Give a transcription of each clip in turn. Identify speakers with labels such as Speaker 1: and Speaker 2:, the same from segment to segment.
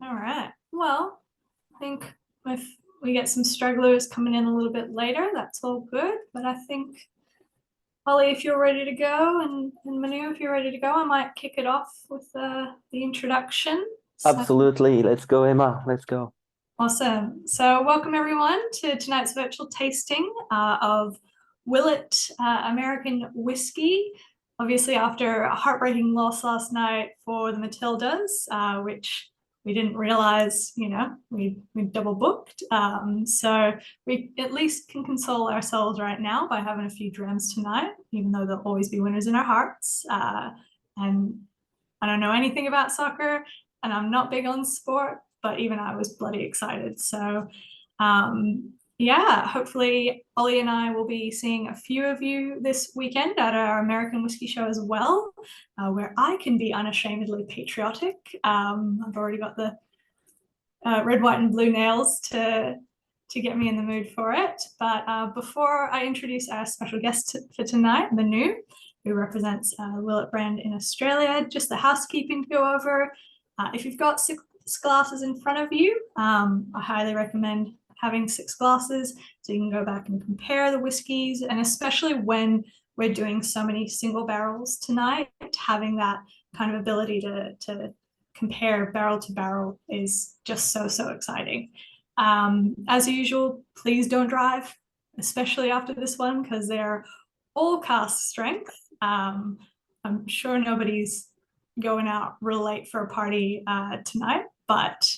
Speaker 1: All right. Well, I think if we get some stragglers coming in a little bit later, that's all good. But I think, Ollie, if you're ready to go, and Manu, if you're ready to go, I might kick it off with the introduction. So,
Speaker 2: Absolutely. Let's go, Emma. Let's go.
Speaker 1: awesome. So, welcome everyone to tonight's virtual tasting of Willet American Whiskey. Obviously, after a heartbreaking loss last night for the Matildas, which we didn't realize, we double booked. So we at least can console ourselves right now by having a few drams tonight, even though there'll always be winners in our hearts. And I don't know anything about soccer, and I'm not big on sport, but even I was bloody excited. So, yeah, hopefully Ollie and I will be seeing a few of you this weekend at our American Whiskey Show as well, where I can be unashamedly patriotic. I've already got the red, white, and blue nails to get me in the mood for it. But before I introduce our special guest for tonight, Manu, who represents Willett brand in Australia, just the housekeeping to go over. If you've got six glasses in front of you, I highly recommend having six glasses so you can go back and compare the whiskeys, and especially when we're doing so many single barrels tonight, having that kind of ability to compare barrel to barrel is just so exciting. As usual, please don't drive, especially after this one, because they're all cask strength. I'm sure nobody's going out real late for a party tonight, but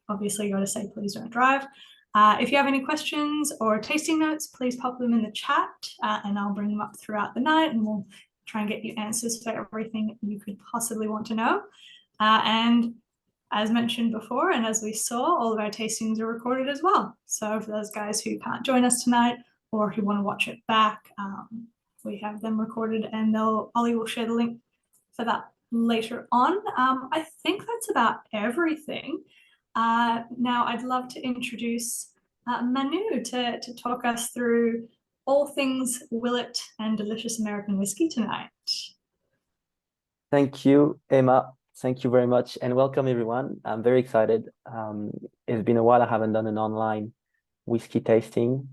Speaker 1: obviously got to say please don't drive. If you have any questions or tasting notes, please pop them in the chat and I'll bring them up throughout the night and we'll try and get you answers for everything you could possibly want to know. And as mentioned before, and as we saw, all of our tastings are recorded as well. So for those guys who can't join us tonight or who want to watch it back, we have them recorded, and Ollie will share the link for that later on. I think that's about everything. Now I'd love to introduce Manu to talk us through all things Willet and delicious American whiskey tonight.
Speaker 2: Thank you, Emma. Thank you very much, and welcome everyone. I'm very excited. It's been a while I haven't done an online whiskey tasting,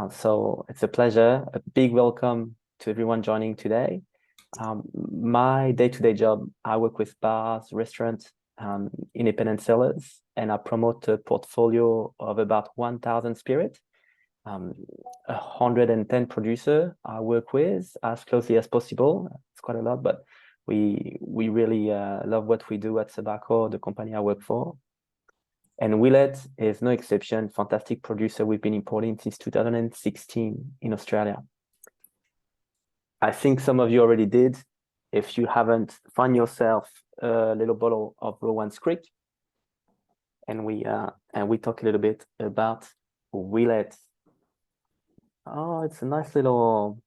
Speaker 2: so it's a pleasure. A big welcome to everyone joining today. My day-to-day job, I work with bars, restaurants, independent sellers, and I promote a portfolio of about 1,000 spirits. 110 producer I work with as closely as possible. It's quite a lot, but we really love what we do at Tobacco, the company I work for. And Willet is no exception. Fantastic producer. We've been importing since 2016 in Australia. I think some of you already did. If you haven't, find yourself a little bottle of Rowan's Creek, and we talk a little bit about Willet. Oh, it's a nice little.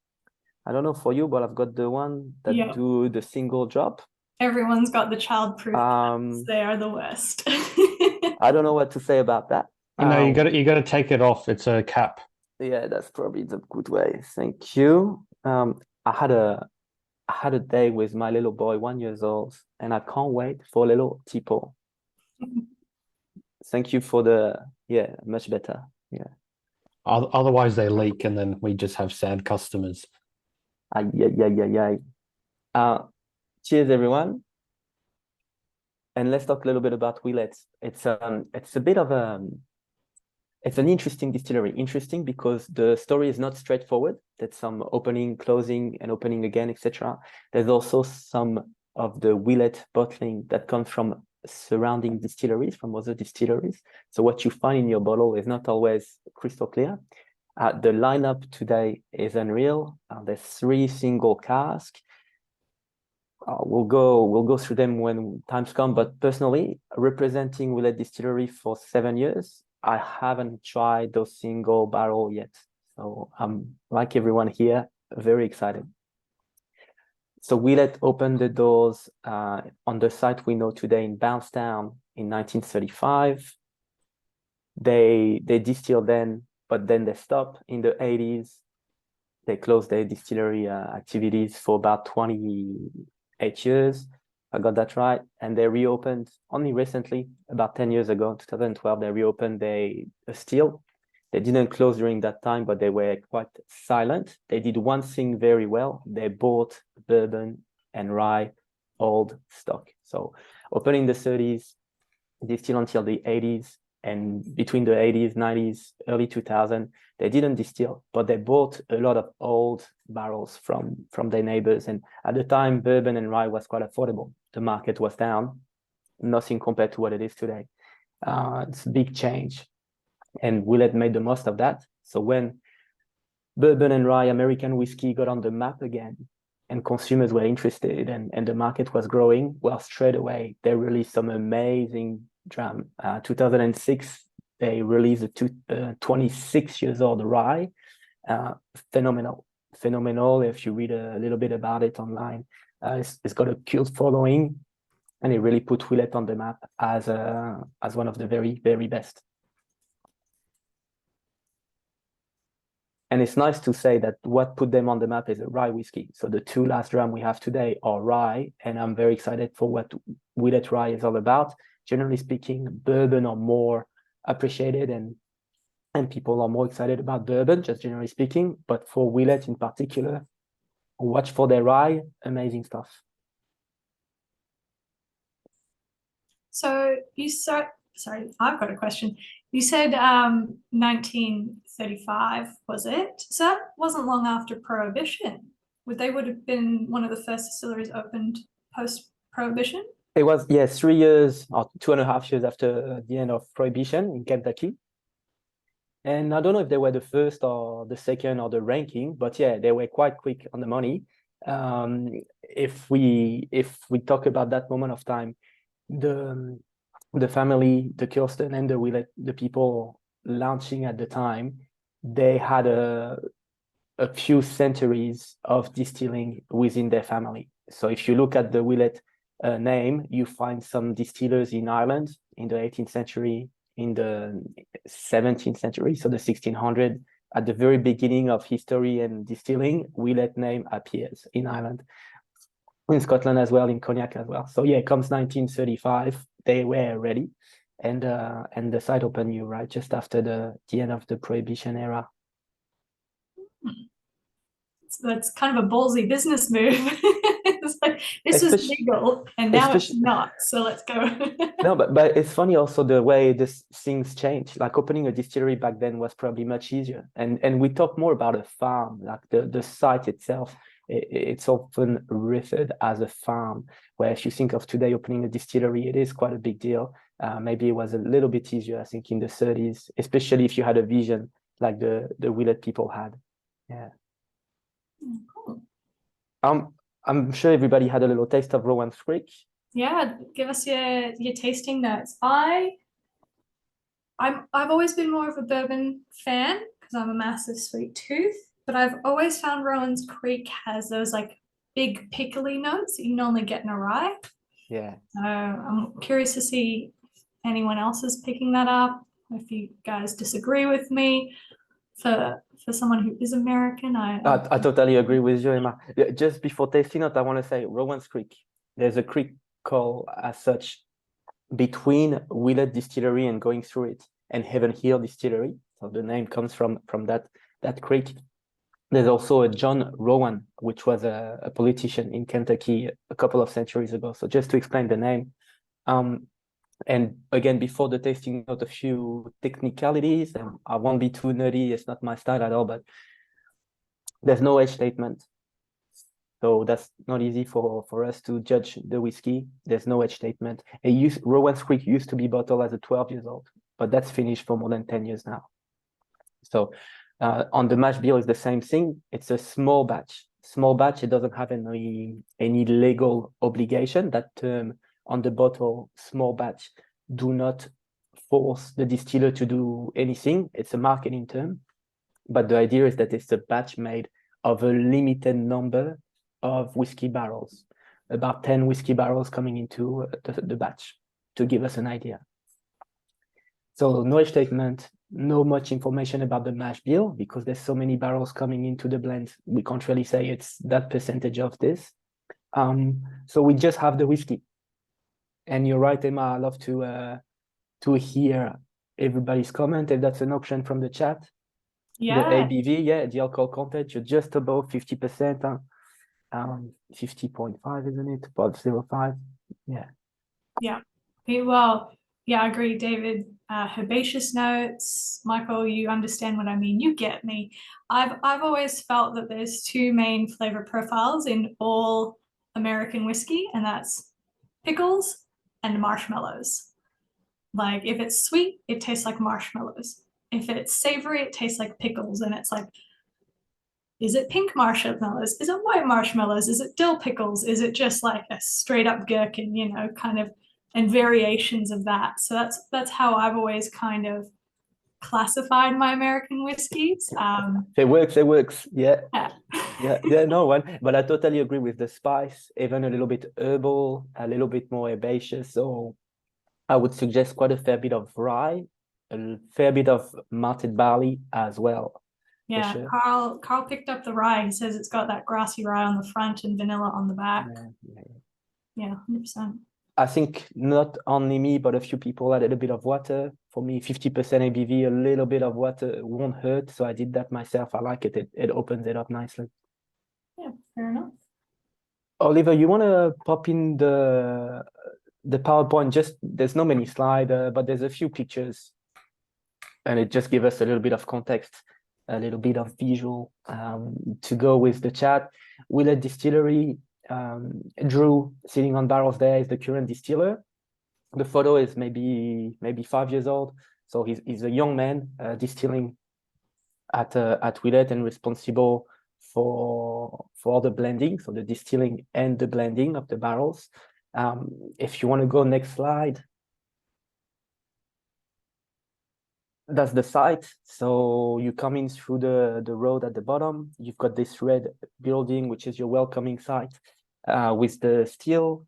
Speaker 2: I don't know for you, but I've got the one that do the single drop.
Speaker 1: Everyone's got the childproof. They are the worst.
Speaker 2: I don't know what to say about that.
Speaker 3: You gotta take it off. It's a cap.
Speaker 2: Yeah, that's probably the good way. Thank you. I had a day with my little boy, 1 year old, and I can't wait for a little tipo. Thank you for much better. Yeah.
Speaker 3: Otherwise they leak and then we just have sad customers.
Speaker 2: Yeah. Cheers everyone. And let's talk a little bit about Willet. It's a bit of it's an interesting distillery. Interesting because the story is not straightforward. There's some opening, closing, and opening again, etc. There's also some of the Willet bottling that comes from surrounding distilleries, from other distilleries. So what you find in your bottle is not always crystal clear. The lineup today is unreal. There's 3 single casks. We'll go through them when times come. But personally, representing Willett Distillery for 7 years, I haven't tried those single barrel yet. So I'm, like everyone here, very excited. So Willet opened the doors on the site we know today in Bouncetown in 1935. They distilled then, but then they stopped in the 80s. They closed their distillery activities for about 28 years. I got that right. And they reopened only recently, about 10 years ago, 2012, they reopened a still. They didn't close during that time, but they were quite silent. They did one thing very well. They bought bourbon and rye old stock. So opening in the 30s, distill until the 80s, and between the 80s, 90s, early 2000, they didn't distill, but they bought a lot of old barrels from their neighbors. And at the time, bourbon and rye was quite affordable. The market was down, nothing compared to what it is today. It's a big change. And Willet made the most of that. So when bourbon and rye American whiskey got on the map again, and consumers were interested, and the market was growing, well, straight away, they released some amazing dram. 2006, they released a 26 years old rye. Phenomenal. If you read a little bit about it online, it's got a cult following, and it really put Willet on the map as one of the very, very best. And it's nice to say that what put them on the map is a rye whiskey. So the two last dram we have today are rye, and I'm very excited for what Willet Rye is all about. Generally speaking, bourbon are more appreciated, and people are more excited about bourbon, just generally speaking. But for Willet in particular, watch for their rye, amazing stuff.
Speaker 1: So sorry, I've got a question. You said 1935, was it? So that wasn't long after Prohibition. Would have been one of the first distilleries opened post-Prohibition?
Speaker 2: It was, yes, 3 years or 2.5 years after the end of Prohibition in Kentucky. And I don't know if they were the first or the second or the ranking, but yeah, they were quite quick on the money. If we talk about that moment of time, the family, the Cookson and the Willet, the people launching at the time, they had a few centuries of distilling within their family. So if you look at the Willet name, you find some distillers in Ireland in the 18th century, in the 17th century, so the 1600s. At the very beginning of history and distilling, Willet name appears in Ireland, in Scotland as well, in Cognac as well. So yeah, comes 1935, they were ready, and the site opened, you right, just after the end of the Prohibition era.
Speaker 1: So that's kind of a ballsy business move. It's like, this was legal and now it's not, so let's go.
Speaker 2: No, but it's funny also the way this things change. Like opening a distillery back then was probably much easier, and we talk more about a farm, like the site itself. It's often referred as a farm, where if you think of today opening a distillery, it is quite a big deal. Maybe it was a little bit easier, I think, in the 30s, especially if you had a vision like the Willet people had. Yeah.
Speaker 1: Cool.
Speaker 2: I'm sure everybody had a little taste of Rowan's Creek.
Speaker 1: Yeah, give us your tasting notes. I've always been more of a bourbon fan because I'm a massive sweet tooth, but I've always found Rowan's Creek has those like big pickly notes that you normally get in a rye.
Speaker 2: Yeah.
Speaker 1: I'm curious to see if anyone else is picking that up, if you guys disagree with me. For someone who is American, I
Speaker 2: totally agree with you, Emma. Just before tasting it, I want to say Rowan's Creek. There's a creek called as such between Willett Distillery and going through it, and Heaven Hill Distillery. So the name comes from that creek. There's also a John Rowan, which was a politician in Kentucky a couple of centuries ago. So just to explain the name. And again, before the tasting note, a few technicalities, and I won't be too nerdy, it's not my style at all, but there's no age statement. So that's not easy for us to judge the whiskey. There's no age statement. Rowan's Creek used to be bottled as a 12 years old, but that's finished for more than 10 years now. So on the mash bill is the same thing. It's a small batch. Small batch, it doesn't have any legal obligation. That term on the bottle, small batch, do not force the distiller to do anything. It's a marketing term, but the idea is that it's a batch made of a limited number of whiskey barrels, about 10 whiskey barrels coming into the batch, to give us an idea. So no age statement, no much information about the mash bill, because there's so many barrels coming into the blend. We can't really say it's that percentage of this. So we just have the whiskey. And you're right, Emma, I love to hear everybody's comment if that's an option from the chat. The
Speaker 1: Yeah.
Speaker 2: ABV, yeah, the alcohol content, you're just above 50%, 50.5, isn't it? About 0.5. Yeah.
Speaker 1: Yeah. Well, yeah, I agree, David. Herbaceous notes. Michael, you understand what I mean. You get me. I've always felt that there's two main flavor profiles in all American whiskey, and that's pickles and marshmallows. Like if it's sweet, it tastes like marshmallows. If it's savory, it tastes like pickles. And it's like, is it pink marshmallows? Is it white marshmallows? Is it dill pickles? Is it just like a straight up gherkin, you know, kind of, and variations of that. So that's how I've always kind of classified my American whiskeys.
Speaker 2: It works. Yeah.
Speaker 1: Yeah.
Speaker 2: No one, but I totally agree with the spice, even a little bit herbal, a little bit more herbaceous. So I would suggest quite a fair bit of rye, a fair bit of malted barley as well.
Speaker 1: Yeah,
Speaker 2: sure.
Speaker 1: Carl picked up the rye. He says it's got that grassy rye on the front and vanilla on the back. Yeah, 100%.
Speaker 2: I think not only me, but a few people added a bit of water. For me, 50% ABV, a little bit of water won't hurt. So I did that myself. I like it. It opens it up nicely.
Speaker 1: Yeah, fair enough.
Speaker 2: Oliver, you want to pop in the PowerPoint? Just there's not many slides, but there's a few pictures, and it just gives us a little bit of context, a little bit of visual to go with the chat. Willett Distillery, Drew sitting on barrels there is the current distiller. The photo is maybe 5 years old, so he's a young man distilling at Willet and responsible for the blending, so the distilling and the blending of the barrels. If you want to go next slide, that's the site. So you come in through the road at the bottom. You've got this red building, which is your welcoming site with the steel.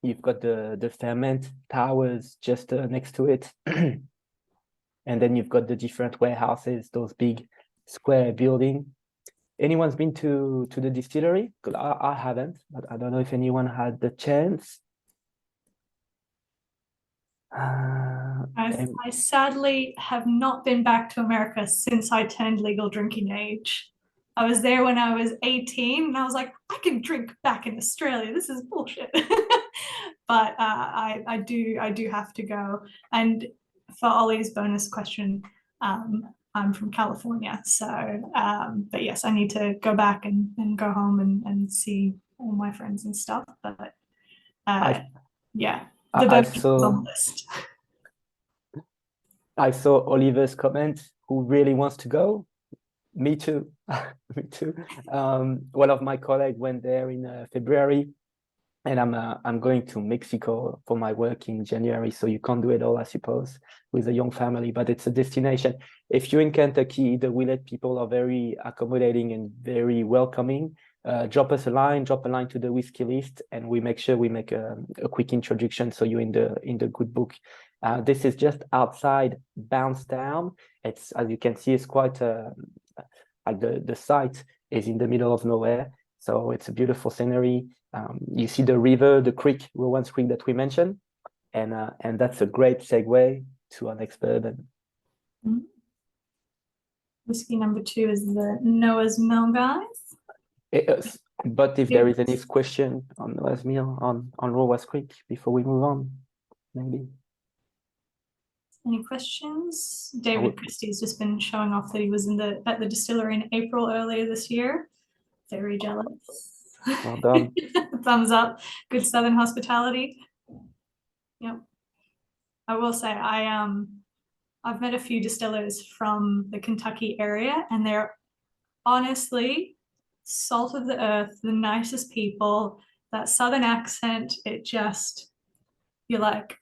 Speaker 2: You've got the ferment towers just next to it. And then you've got the different warehouses, those big square building. Anyone's been to the distillery? I haven't, but I don't know if anyone had the chance.
Speaker 1: I sadly have not been back to America since I turned legal drinking age. I was there when I was 18 and I was like, I can drink back in Australia. This is bullshit. But I do have to go. And for Ollie's bonus question, I'm from California. So, but yes, I need to go back and go home and see all my friends and stuff. But yeah, the best on the list.
Speaker 2: I saw Oliver's comment, who really wants to go. Me too. Me too. One of my colleagues went there in February, and I'm going to Mexico for my work in January. So you can't do it all, I suppose, with a young family, but it's a destination. If you're in Kentucky, the Willet people are very accommodating and very welcoming. Drop us a line, drop a line to the whiskey list, and we make sure we make a quick introduction so you're in the good book. This is just outside Bouncedown. It's, as you can see, it's quite like the site is in the middle of nowhere, so it's a beautiful scenery. You see the river, the creek, Rowan's Creek that we mentioned, and that's a great segue to our next bourbon.
Speaker 1: Whiskey number 2 is the Noah's Mill, guys.
Speaker 2: But if there is any question on Noah's Mill, on Rowan's Creek, before we move on, maybe.
Speaker 1: Any questions? David Christie's just been showing off that he was at the distillery in April earlier this year. Very jealous.
Speaker 2: Well done.
Speaker 1: Thumbs up. Good Southern hospitality. Yep. I will say I've met a few distillers from the Kentucky area, and they're honestly salt of the earth, the nicest people. That Southern accent, it just, you're like,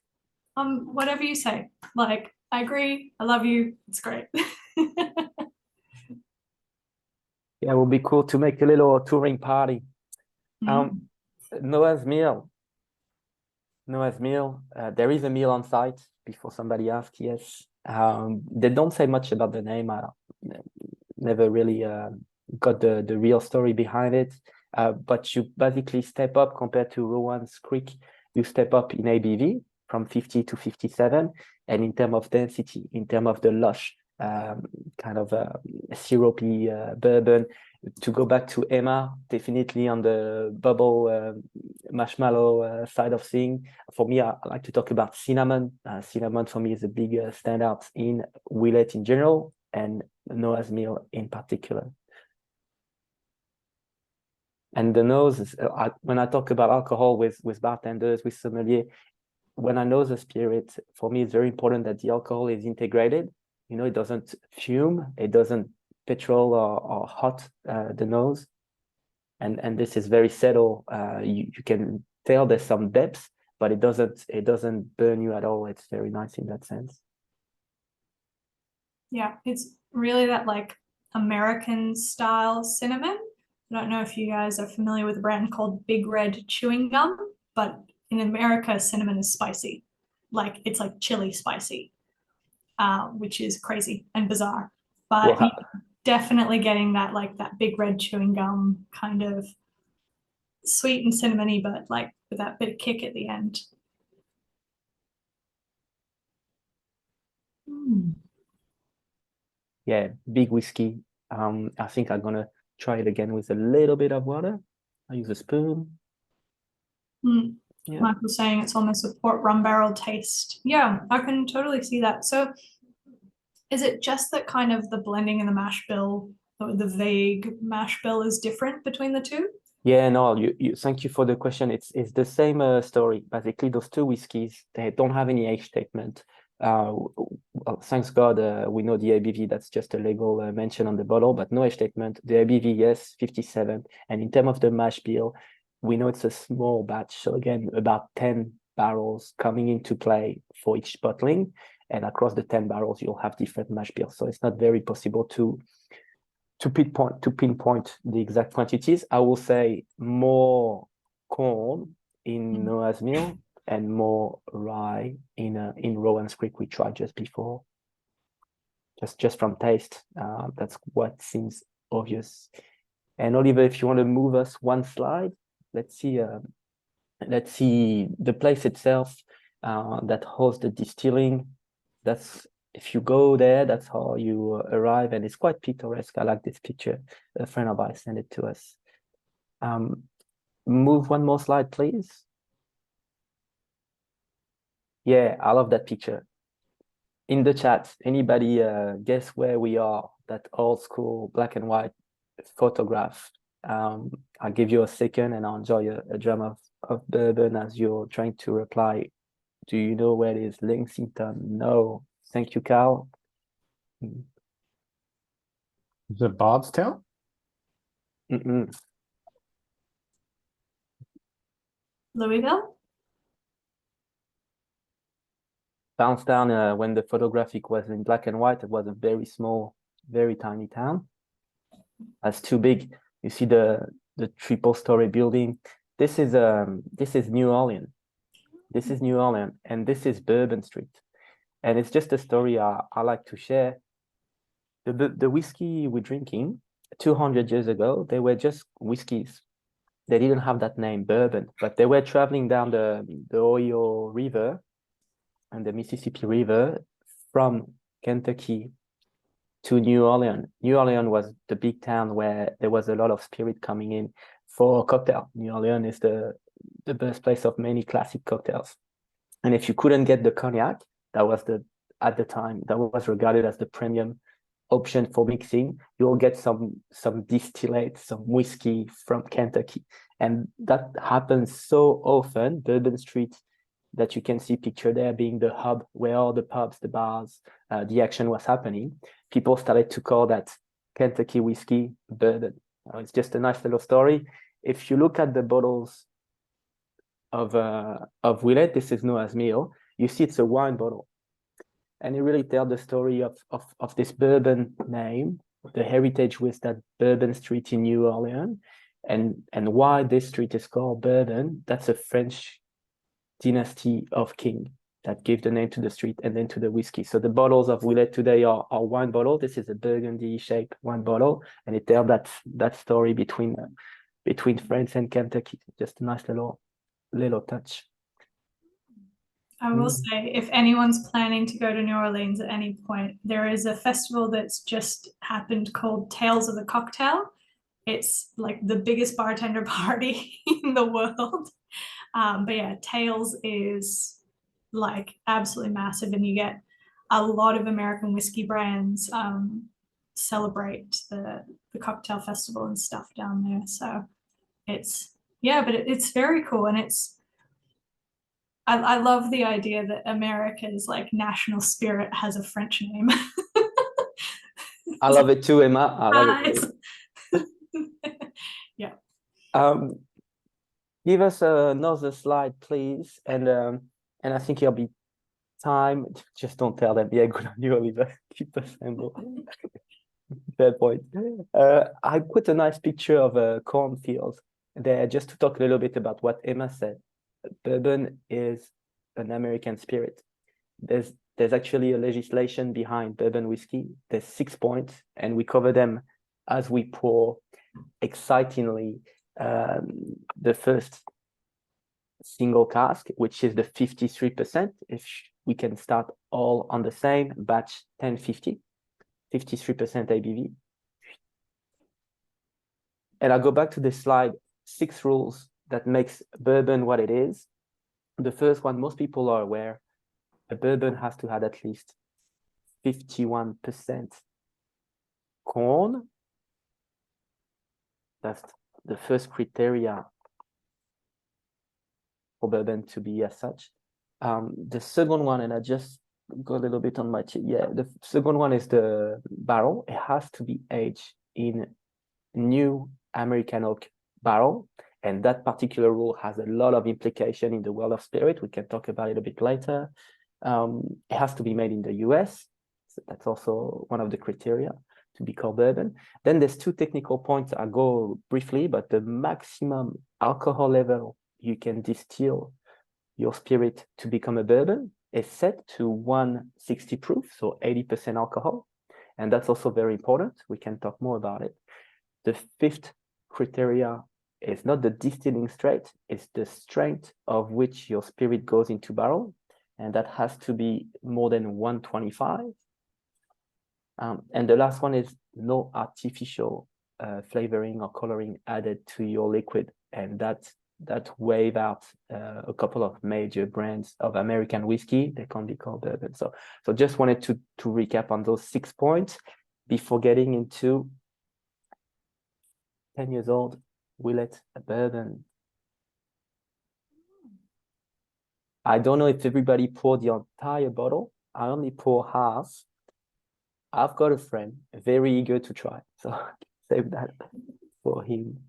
Speaker 1: whatever you say. Like, I agree. I love you. It's great.
Speaker 2: Yeah, it would be cool to make a little touring party. Noah's Mill. There is a mill on site, before somebody asks. Yes. They don't say much about the name. I never really got the real story behind it. but you basically step up compared to Rowan's Creek. You step up in ABV from 50 to 57, and in terms of density, in terms of the lush kind of syrupy bourbon. To go back to Emma, definitely on the bubble marshmallow side of things. For me, I like to talk about cinnamon. Cinnamon for me is a big standout in Willet in general and Noah's Mill in particular. And the nose is, when I talk about alcohol with bartenders, with sommelier, when I know the spirit, for me, it's very important that the alcohol is integrated. You know, it doesn't fume, it doesn't petrol or hot the nose. And this is very subtle. You can tell there's some depth, but it doesn't burn you at all. It's very nice in that sense.
Speaker 1: Yeah, it's really that like American style cinnamon. I don't know if you guys are familiar with a brand called Big Red Chewing Gum, but in America, cinnamon is spicy. Like it's like chili spicy, which is crazy and bizarre. But
Speaker 2: Well,
Speaker 1: definitely getting that like that Big Red Chewing Gum kind of sweet and cinnamony, but like with that bit of kick at the end.
Speaker 2: yeah, big whiskey. I think I'm gonna try it again with a little bit of water. I use a spoon. Yeah.
Speaker 1: Michael's saying it's almost a port rum barrel taste. Yeah, I can totally see that. So is it just that kind of the blending and the mash bill, the vague mash bill is different between the two?
Speaker 2: Yeah, no, you thank you for the question. It's the same story. Basically, those two whiskeys, they don't have any age statement. Well, thanks God, we know the ABV, that's just a legal mention on the bottle, but no age statement. The ABV, yes, 57. And in terms of the mash bill, we know it's a small batch. So again, about 10 barrels coming into play for each bottling. And across the 10 barrels, you'll have different mash bills. So it's not very possible to pinpoint the exact quantities. I will say more corn in Noah's Mill and more rye in Rowan's Creek we tried just before. Just from taste, that's what seems obvious. And Oliver, if you want to move us one slide, let's see the place itself that hosts the distilling. That's, if you go there, that's how you arrive, and it's quite picturesque. I like this picture. A friend of ours sent it to us. Move one more slide, please. Yeah, I love that picture. In the chat, anybody guess where we are? That old school black and white photograph. I'll give you a second and I'll enjoy a dram of bourbon as you're trying to reply. Do you know where it is? Lexington? No. Thank you, Carl.
Speaker 3: Is it Bardstown?
Speaker 1: Louisville?
Speaker 2: Poundstown, when the photographic was in black and white, it was a very small, very tiny town. That's too big. You see the triple-story building. This is New Orleans. This is New Orleans, and this is Bourbon Street. And it's just a story I like to share. The whiskey we're drinking 200 years ago, they were just whiskeys. They didn't have that name, bourbon, but they were traveling down the Ohio River and the Mississippi River from Kentucky to New Orleans. New Orleans was the big town where there was a lot of spirit coming in for cocktail. New Orleans is the birthplace of many classic cocktails. And if you couldn't get the cognac, that was at the time, that was regarded as the premium option for mixing. You'll get some distillate, some whiskey from Kentucky. And that happens so often, Bourbon Street, that you can see pictured there being the hub where all the pubs, the bars, the action was happening. People started to call that Kentucky whiskey bourbon. It's just a nice little story. If you look at the bottles of Willet, this is Noah's Mill, you see it's a wine bottle. And it really tells the story of this bourbon name, the heritage with that Bourbon Street in New Orleans, and why this street is called Bourbon. That's a French dynasty of king that gave the name to the street and then to the whiskey. So the bottles of Willet today are wine bottle. This is a burgundy shaped wine bottle, and it tells that story between between France and Kentucky. Just a nice little touch.
Speaker 1: I will say, if anyone's planning to go to New Orleans at any point, there is a festival that's just happened called Tales of the Cocktail. It's like the biggest bartender party in the world. But yeah, Tales is like absolutely massive, and you get a lot of American whiskey brands celebrate the cocktail festival and stuff down there. So it's, yeah, but it's very cool, and I love the idea that America's like national spirit has a French name.
Speaker 2: I love it too, Emma. I love it too.
Speaker 1: Yeah.
Speaker 2: Give us another slide, please, and I think it'll be time. Just don't tell them. Yeah, good on you, Oliver. Keep the symbol. Fair point. I put a nice picture of a cornfield there just to talk a little bit about what Emma said. Bourbon is an American spirit. There's actually a legislation behind bourbon whiskey. There's 6 points, and we cover them as we pour excitingly the first single cask, which is the 53%. If we can start all on the same batch, 1050, 53% ABV. And I'll go back to this slide, 6 rules that makes bourbon what it is. The first one, most people are aware, a bourbon has to have at least 51% corn. That's the first criteria for bourbon to be as such. The second one, and I just go a little bit on my the second one is the barrel. It has to be aged in new American oak barrel, and that particular rule has a lot of implication in the world of spirit. We can talk about it a bit later. It has to be made in the US, so that's also one of the criteria to be called bourbon. Then there's 2 technical points. I'll go briefly, but the maximum alcohol level you can distill your spirit to become a bourbon is set to 160 proof, so 80% alcohol. And that's also very important. We can talk more about it. The 5th criteria is not the distilling strength, it's the strength of which your spirit goes into barrel. And that has to be more than 125. And the last one is no artificial flavoring or coloring added to your liquid. And that waive out a couple of major brands of American whiskey. They can't be called bourbon. So just wanted to recap on those 6 points before getting into 10 years old Willet bourbon. I don't know if everybody poured the entire bottle. I only pour half. I've got a friend very eager to try, so save that for him.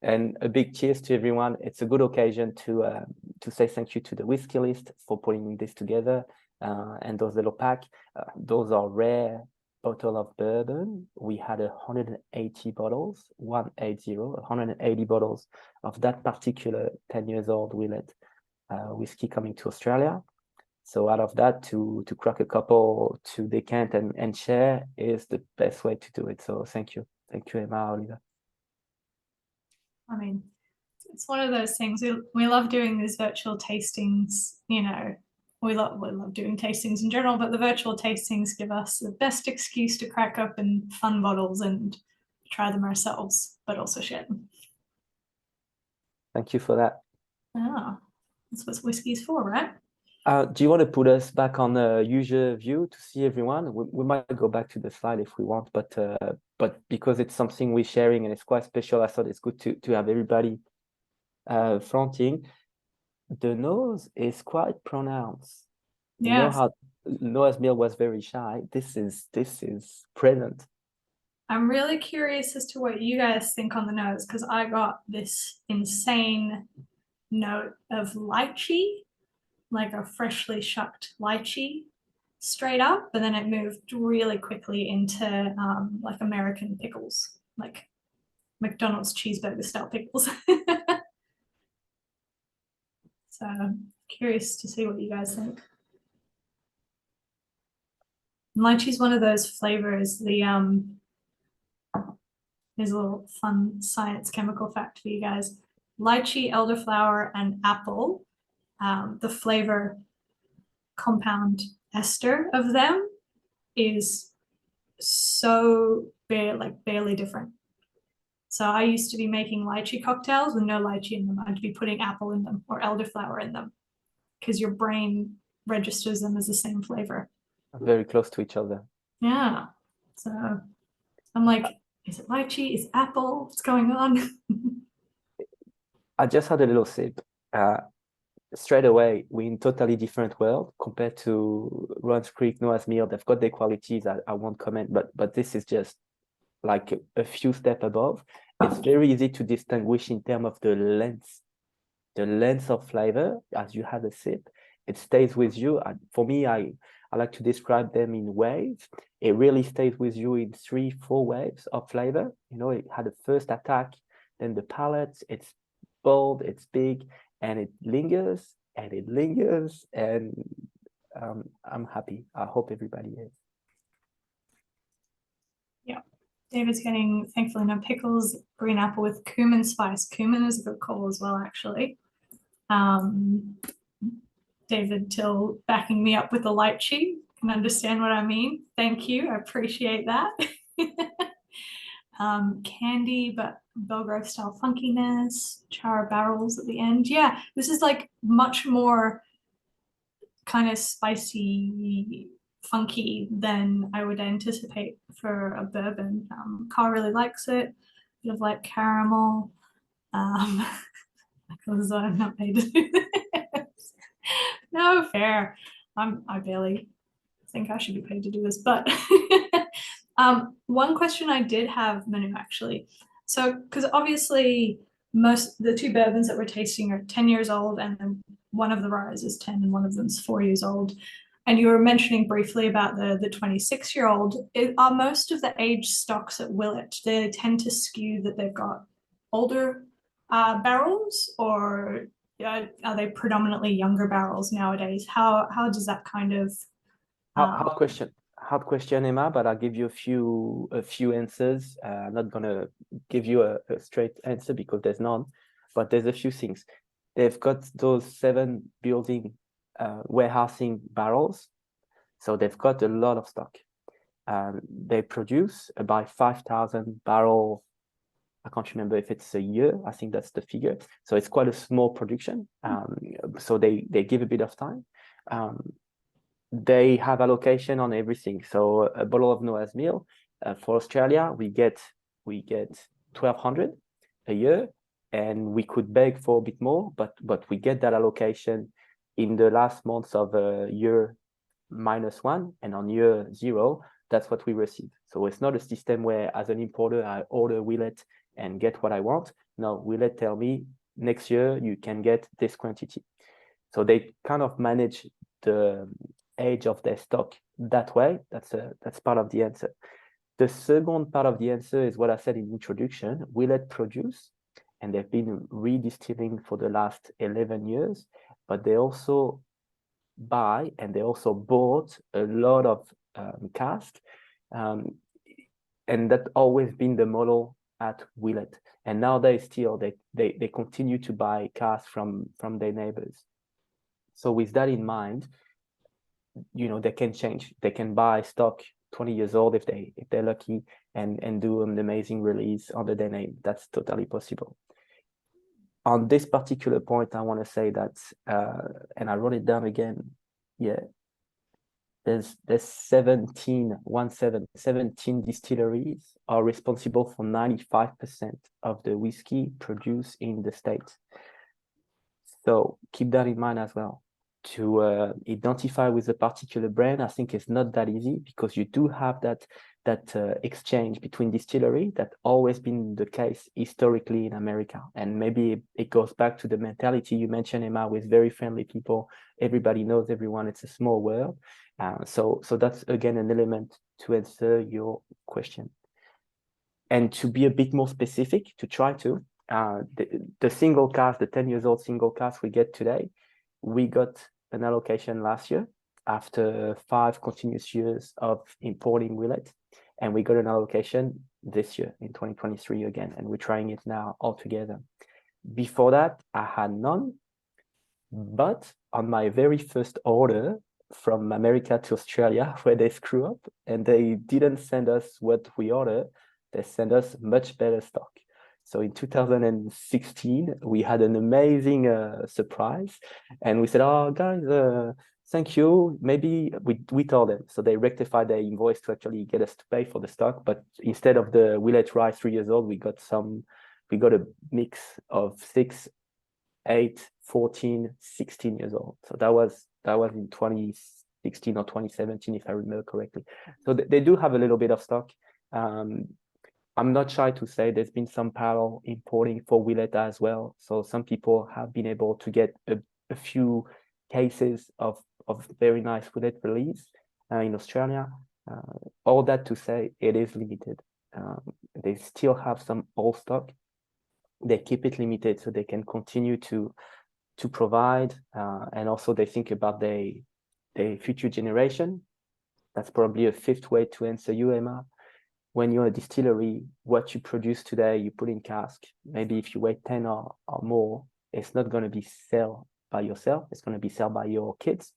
Speaker 2: And a big cheers to everyone. It's a good occasion to say thank you to the Whiskey List for putting this together, and those little pack. Those are rare bottle of bourbon. We had 180 bottles, 180 bottles of that particular 10 years old Willet whiskey coming to Australia. So out of that, to crack a couple, to decant and share is the best way to do it. So thank you, Emma, Oliver.
Speaker 1: I mean, it's one of those things. We love doing these virtual tastings. You know, we love doing tastings in general, but the virtual tastings give us the best excuse to crack open fun bottles and try them ourselves, but also share them.
Speaker 2: Thank you for that.
Speaker 1: Ah, that's what whiskey is for, right?
Speaker 2: Do you want to put us back on the user view to see everyone? We might go back to the slide if we want, but because it's something we're sharing and it's quite special, I thought it's good to have everybody fronting. The nose is quite pronounced.
Speaker 1: Yeah.
Speaker 2: You know how Noah's Mill was very shy. This is present.
Speaker 1: I'm really curious as to what you guys think on the nose, because I got this insane note of lychee, like a freshly shucked lychee straight up, but then it moved really quickly into like American pickles, like McDonald's cheeseburger style pickles. So curious to see what you guys think. Lychee is one of those flavors, Here's a little fun science chemical fact for you guys. Lychee, elderflower, and apple, the flavor compound ester of them is so barely different. So I used to be making lychee cocktails with no lychee in them. I'd be putting apple in them or elderflower in them because your brain registers them as the same flavor.
Speaker 2: Very close to each other.
Speaker 1: Yeah. So I'm like, is it lychee? Is it apple? What's going on?
Speaker 2: I just had a little sip. Straight away, we're in totally different world compared to Rowan's Creek, Noah's Mill. They've got their qualities. I won't comment, but this is just like a few steps above. It's very easy to distinguish in terms of the length of flavor as you have a sip. It stays with you. For me, I like to describe them in waves. It really stays with you in 3-4 waves of flavor. You know, it had a first attack, then the palate, it's bold, it's big, and it lingers, and I'm happy. I hope everybody is.
Speaker 1: Yeah. David's getting, thankfully, no pickles, green apple with cumin spice. Cumin is a good call as well, actually. David Till backing me up with the lychee. Can understand what I mean. Thank you. I appreciate that. Candy, but Belgrove style funkiness, char barrels at the end. Yeah, this is like much more kind of spicy, funky than I would anticipate for a bourbon. Carl really likes it. Bit of like caramel. Because I'm not paid to do this. No, fair. I barely think I should be paid to do this, but one question I did have, Manu, actually. So, because obviously the 2 bourbons that we're tasting are 10 years old, and then one of the ryes is 10 and one of them's 4 years old. And you were mentioning briefly about the 26-year-old. Are most of the age stocks at Willet, they tend to skew that they've got older barrels, or are they predominantly younger barrels nowadays? How does that kind of
Speaker 2: hard question, Emma, but I'll give you a few answers. I'm not gonna give you a straight answer because there's none, but there's a few things. They've got those 7 building warehousing barrels, so they've got a lot of stock. They produce about 5,000 barrels. I can't remember if it's a year. I think that's the figure. So it's quite a small production. So they give a bit of time. They have allocation on everything. So a bottle of Noah's Mill for Australia, we get 1,200 a year, and we could beg for a bit more, but we get that allocation in the last months of year -1, and on year 0, that's what we receive. So it's not a system where, as an importer, I order Willet and get what I want. No, Willet tell me next year you can get this quantity. So they kind of manage the age of their stock that way. That's part of the answer. The second part of the answer is what I said in introduction. Willet produce, and they've been redistilling for the last 11 years, but they also buy and they also bought a lot of cask, and that's always been the model at Willet. And nowadays still they continue to buy cask from their neighbors. So with that in mind, you know, they can change. They can buy stock 20 years old if they're lucky, and do an amazing release under their name. That's totally possible. On this particular point, I want to say that, and I wrote it down again. Yeah, there's 17 distilleries are responsible for 95% of the whiskey produced in the States. So keep that in mind as well. To identify with a particular brand, I think it's not that easy, because you do have that exchange between distillery that always been the case historically in America. And maybe it goes back to the mentality you mentioned, Emma, with very friendly people. Everybody knows everyone. It's a small world. So that's again an element to answer your question. And to be a bit more specific, to try to the single cask, the 10 years old single cask we get today, we got an allocation last year after 5 continuous years of importing Willet, and we got an allocation this year in 2023 again, and we're trying it now all together. Before that, I had none, but on my very first order from America to Australia, where they screw up and they didn't send us what we ordered, they sent us much better stock. So in 2016, we had an amazing surprise, and we said, "Oh, guys, thank you." Maybe we told them, so they rectified their invoice to actually get us to pay for the stock. But instead of the Willet rye 3 years old, we got a mix of 6, 8, 14, 16 years old. So that was in 2016 or 2017, if I remember correctly. So they do have a little bit of stock. I'm not shy to say there's been some parallel importing for Willet as well. So some people have been able to get a few cases of very nice Willet release in Australia. All that to say, it is limited. They still have some old stock. They keep it limited so they can continue to provide, and also they think about their future generation. That's probably a fifth way to answer you, Emma. When you're a distillery, what you produce today, you put in cask. Maybe if you wait 10 or more, it's not going to be sold by yourself. It's going to be sold by your kids.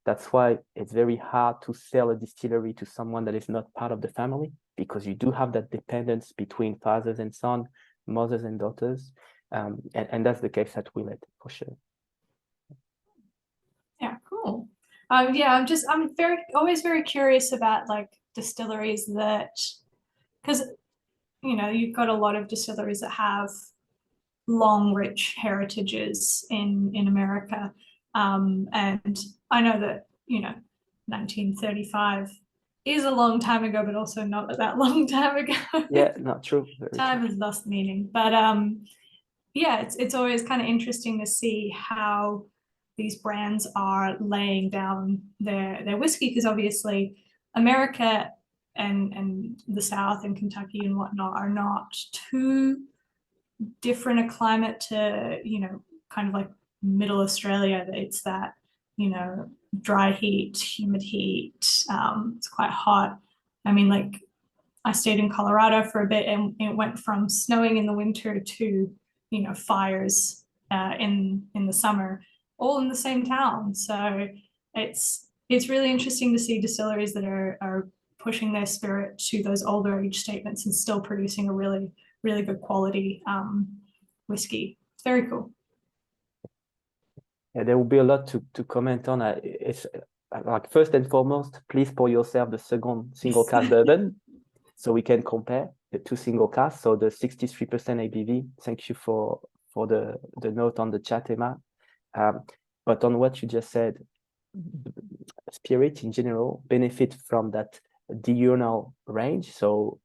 Speaker 2: That's why it's very hard to sell a distillery to someone that is not part of the family, because you do have that dependence between fathers and sons, mothers and daughters. And that's the case at Willet, for sure.
Speaker 1: Yeah, cool. Yeah, I'm always very curious about like distilleries that, because you've got a lot of distilleries that have long, rich heritages in America, and I know that 1935 is a long time ago, but also not that long time ago.
Speaker 2: Yeah, not true.
Speaker 1: Time has lost meaning, but yeah, it's always kind of interesting to see how these brands are laying down their whiskey, because obviously America and the South and Kentucky and whatnot are not too different a climate to kind of like middle Australia. It's that dry heat, humid heat. It's quite hot. I mean, like, I stayed in Colorado for a bit, and it went from snowing in the winter to fires in the summer, all in the same town. So it's really interesting to see distilleries that are pushing their spirit to those older age statements and still producing a really, really good quality whiskey. It's very cool.
Speaker 2: Yeah, there will be a lot to comment on. It's like, first and foremost, please pour yourself the second single cask bourbon, so we can compare the two single casks. So the 63% ABV. Thank you for the note on the chat, Emma. But on what you just said, spirit in general benefit from that diurnal range. So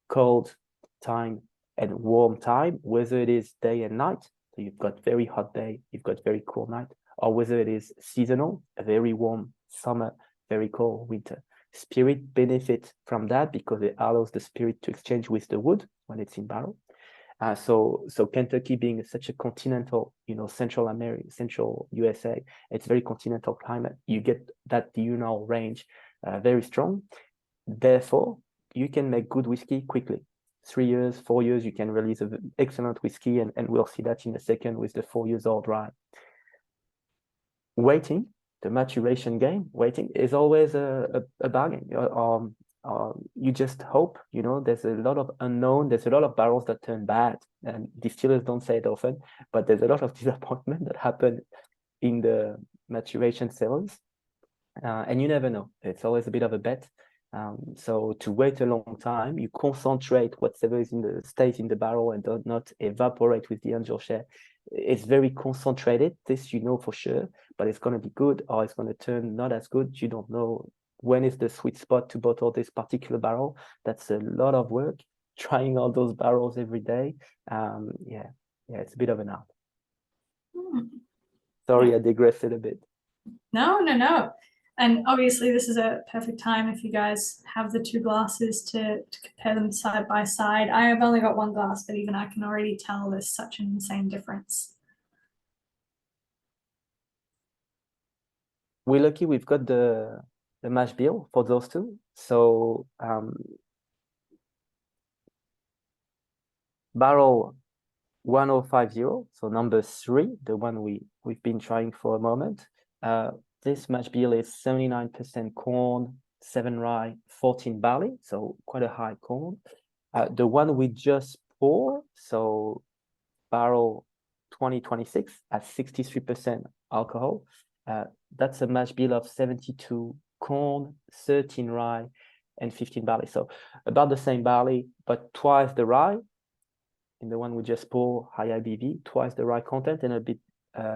Speaker 2: cold time and warm time, whether it is day and night. So you've got very hot day, you've got very cool night, or whether it is seasonal, a very warm summer, very cold winter. Spirit benefit from that because it allows the spirit to exchange with the wood when it's in barrel. So Kentucky being such a continental, Central America, Central USA, it's very continental climate. You get that diurnal range very strong. Therefore, you can make good whiskey quickly. 3 years, 4 years, you can release an excellent whiskey, and we'll see that in a second with the 4 years old rye. Waiting, the maturation game, waiting is always a bargain. You just hope, there's a lot of unknown, there's a lot of barrels that turn bad, and distillers don't say it often, but there's a lot of disappointment that happen in the maturation cellars, and you never know. It's always a bit of a bet. So to wait a long time, you concentrate whatever is stays in the barrel and does not evaporate with the angel share. It's very concentrated, this for sure, but it's going to be good or it's going to turn not as good. You don't know when is the sweet spot to bottle this particular barrel. That's a lot of work, trying all those barrels every day. Yeah, it's a bit of an art. Sorry, I digressed a bit.
Speaker 1: No. And obviously this is a perfect time if you guys have the two glasses to compare them side by side. I have only got one glass, but even I can already tell there's such an insane difference.
Speaker 2: We're lucky we've got the mash bill for those two. So barrel 1050, so number 3, the one we've been trying for a moment. This mash bill is 79% corn, 7 rye, 14 barley, so quite a high corn. The one we just poured, so barrel 2026 at 63% alcohol. That's a mash bill of 72 corn, 13 rye, and 15 barley. So about the same barley, but twice the rye. In the one we just poured, high IBV, twice the rye content and a bit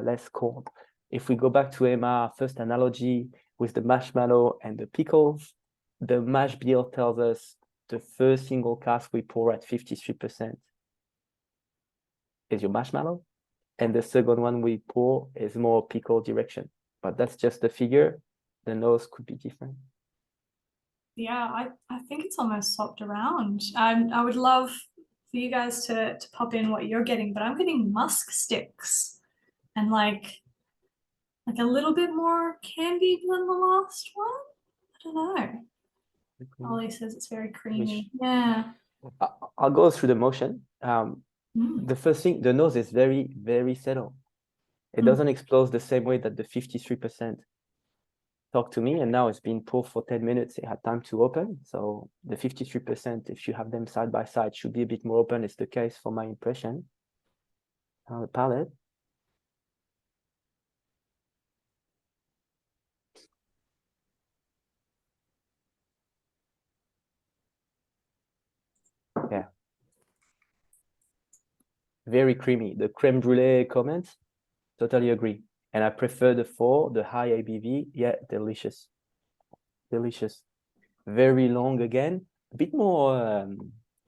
Speaker 2: less corn. If we go back to Emma, first analogy with the marshmallow and the pickles, the mash bill tells us the first single cask we pour at 53% is your marshmallow, and the second one we pour is more pickle direction. But that's just the figure. The nose could be different.
Speaker 1: Yeah, I think it's almost swapped around. I would love for you guys to pop in what you're getting, but I'm getting musk sticks and like a little bit more candied than the last one. I don't know. Ollie says it's very creamy. Yeah.
Speaker 2: I'll go through the motion. The first thing, the nose is very, very settled. It doesn't explode the same way that the 53% talked to me, and now it's been poured for 10 minutes. It had time to open. So the 53%, if you have them side by side, should be a bit more open. It's the case for my impression. The palate. Yeah. Very creamy. The creme brulee comments, totally agree. And I prefer the 4, the high ABV. Yeah, delicious. Delicious. Very long again, a bit more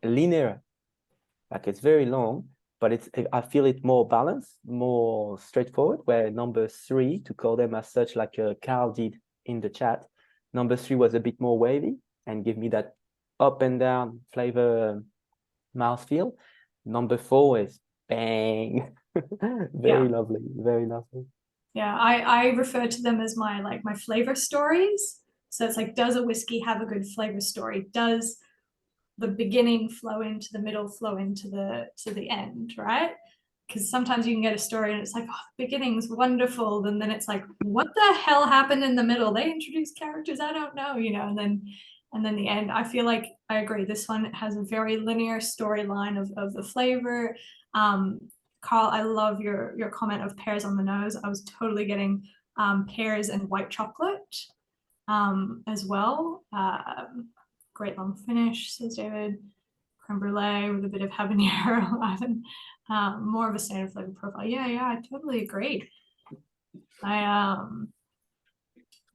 Speaker 2: linear. Like it's very long, but I feel it more balanced, more straightforward, where number 3, to call them as such, like Carl did in the chat, number 3 was a bit more wavy and give me that up and down flavor mouthfeel. Number 4 is bang. Very lovely, very lovely.
Speaker 1: Yeah, I refer to them as my flavor stories. So it's like, does a whiskey have a good flavor story? Does the beginning flow into the middle, flow into the end, right? Because sometimes you can get a story and it's like, oh, the beginning's wonderful, and then it's like, what the hell happened in the middle? They introduced characters I don't know, you know, and then the end. I feel like I agree. This one has a very linear storyline of the flavor. Carl, I love your comment of pears on the nose. I was totally getting pears and white chocolate as well. Great long finish, says David. Creme brulee with a bit of habanero, more of a standard flavor profile. Yeah, I totally agree.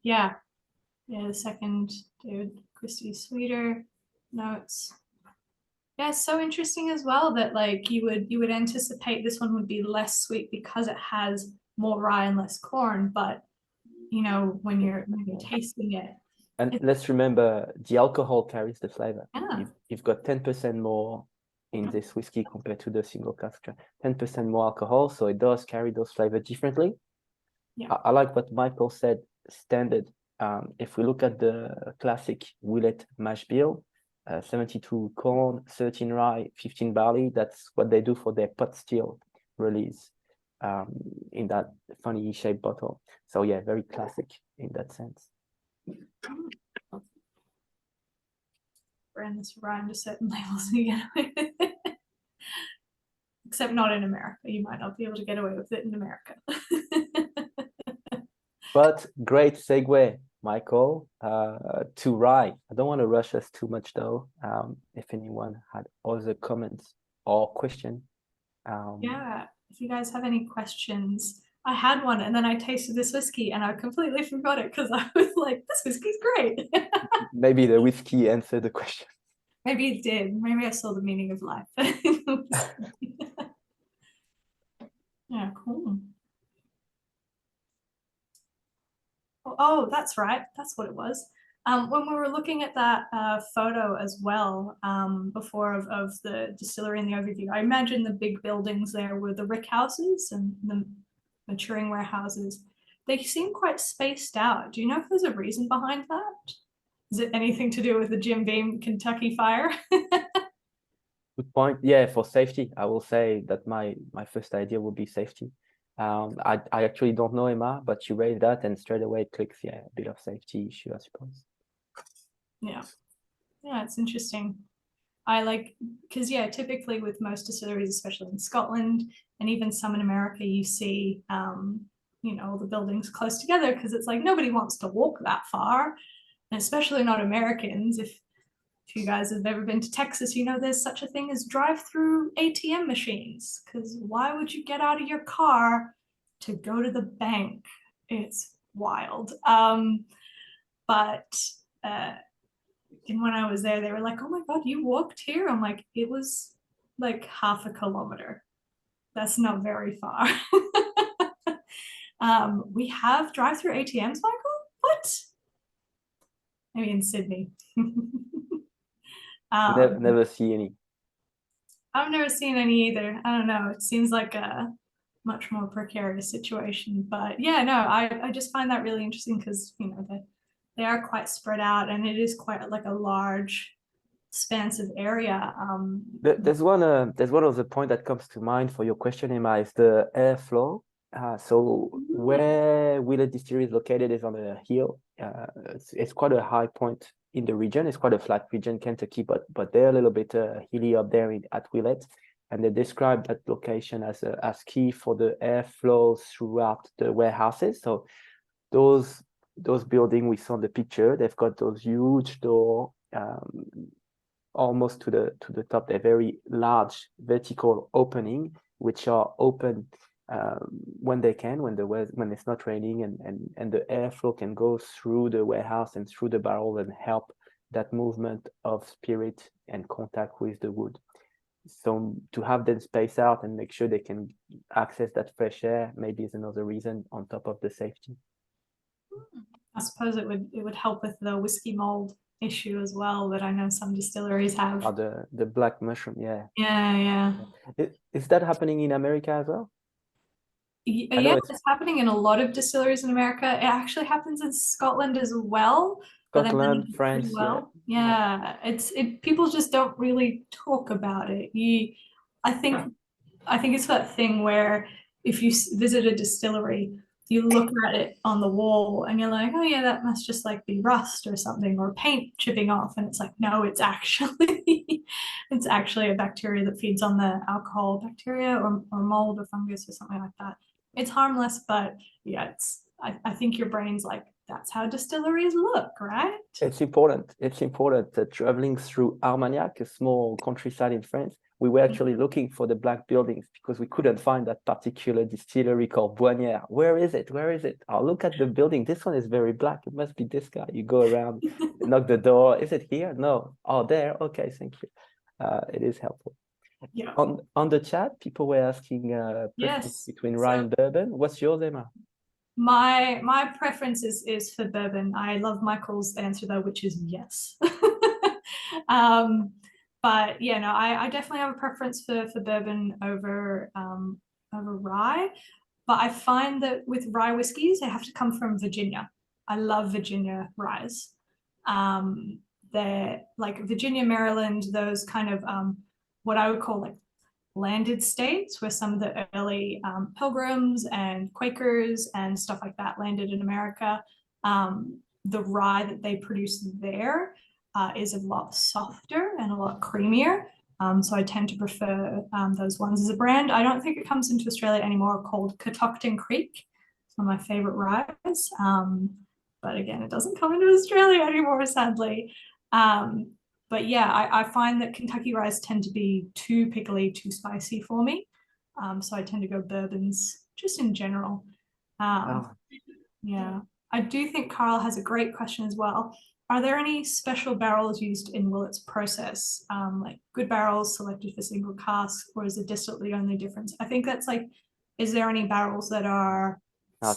Speaker 1: Yeah, the second, David Christie, sweeter notes. Yeah, it's so interesting as well that like you would anticipate this one would be less sweet because it has more rye and less corn, but you know, when you're tasting it.
Speaker 2: And let's remember, the alcohol carries the flavor.
Speaker 1: Yeah.
Speaker 2: You've got 10% more in this whiskey compared to the single cask. 10% more alcohol, so it does carry those flavors differently.
Speaker 1: Yeah.
Speaker 2: I like what Michael said, standard. If we look at the classic Willet mash bill, 72 corn, 13 rye, 15 barley, that's what they do for their pot still release in that funny shaped bottle. So yeah, very classic in that sense.
Speaker 1: Brand this rhyme to certain labels and get away with it. Except not in America. You might not be able to get away with it in America.
Speaker 2: But great segue, Michael, to rye. I don't want to rush us too much though. If anyone had other comments or question.
Speaker 1: Yeah, if you guys have any questions. I had one and then I tasted this whiskey and I completely forgot it because I was like, this whiskey's great.
Speaker 2: Maybe the whiskey answered the question.
Speaker 1: Maybe it did. Maybe I saw the meaning of life. Yeah, cool. Oh, that's right. That's what it was. When we were looking at that photo as well, before of the distillery and the overview, I imagine the big buildings there were the rick houses and the maturing warehouses. They seem quite spaced out. Do you know if there's a reason behind that? Is it anything to do with the Jim Beam Kentucky fire?
Speaker 2: Good point. Yeah, for safety, I will say that my first idea would be safety. I actually don't know Emma, but you raised that and straight away it clicks. Yeah, a bit of safety issue, I suppose.
Speaker 1: Yeah. Yeah, it's interesting. I like, because yeah, typically with most distilleries, especially in Scotland and even some in America, you see, you know, the buildings close together because it's like nobody wants to walk that far, and especially not Americans. If you guys have ever been to Texas, you know there's such a thing as drive-through ATM machines. Because why would you get out of your car to go to the bank? It's wild. But and when I was there, they were like, "Oh my God, you walked here?" I'm like, "It was like half a kilometer. That's not very far." We have drive-through ATMs, Michael? What? Maybe in Sydney.
Speaker 2: Never see any.
Speaker 1: I've never seen any either. I don't know. It seems like a much more precarious situation. But yeah, no, I just find that really interesting because, you know, they are quite spread out and it is quite like a large, expansive area.
Speaker 2: There's one other point that comes to mind for your question, Emma, is the airflow. So where Willett Distillery is located is on a hill. It's quite a high point in the region. It's quite a flat region, Kentucky, but they're a little bit hilly up there at Willet, and they describe that location as key for the airflow throughout the warehouses. So those buildings we saw in the picture, they've got those huge door. Almost to the top. They're very large vertical opening, which are open when they can, when it's not raining, and the airflow can go through the warehouse and through the barrel and help that movement of spirit and contact with the wood. So to have them space out and make sure they can access that fresh air maybe is another reason on top of the safety.
Speaker 1: I suppose it would help with the whiskey mold issue as well that I know some distilleries have.
Speaker 2: The black mushroom, yeah.
Speaker 1: Yeah.
Speaker 2: Is that happening in America as well?
Speaker 1: Yeah, it's happening in a lot of distilleries in America. It actually happens in Scotland as well.
Speaker 2: Scotland, France,
Speaker 1: well. Yeah, people just don't really talk about it. I think it's that thing where if you visit a distillery, you look at it on the wall and you're like, oh yeah, that must just like be rust or something or paint chipping off. And it's like, no, it's actually it's actually a bacteria that feeds on the alcohol bacteria or mold or fungus or something like that. It's harmless, but yeah, I think your brain's like, that's how distilleries look, right?
Speaker 2: It's important. It's important that traveling through Armagnac, a small countryside in France, we were actually looking for the black buildings because we couldn't find that particular distillery called Boignière. Where is it? Where is it? Oh, look at the building. This one is very black. It must be this guy. You go around, knock the door. Is it here? No. Oh, there. Okay, thank you. It is helpful.
Speaker 1: Yeah.
Speaker 2: On the chat, people were asking preference between rye and bourbon. What's yours, Emma?
Speaker 1: My preference is for bourbon. I love Michael's answer though, which is yes. But yeah, no, I definitely have a preference for bourbon over rye. But I find that with rye whiskeys, they have to come from Virginia. I love Virginia ryes. They're like Virginia, Maryland, those kind of what I would call like landed states where some of the early pilgrims and Quakers and stuff like that landed in America. The rye that they produce there is a lot softer and a lot creamier. So I tend to prefer those ones as a brand. I don't think it comes into Australia anymore, called Catoctin Creek. It's one of my favorite ryes. But again, it doesn't come into Australia anymore, sadly. But yeah, I find that Kentucky ryes tend to be too pickly, too spicy for me. So I tend to go bourbons just in general. Yeah, I do think Carl has a great question as well. Are there any special barrels used in Willett's process, like good barrels selected for single cask, or is the distillate the only difference? I think that's like, is there any barrels that are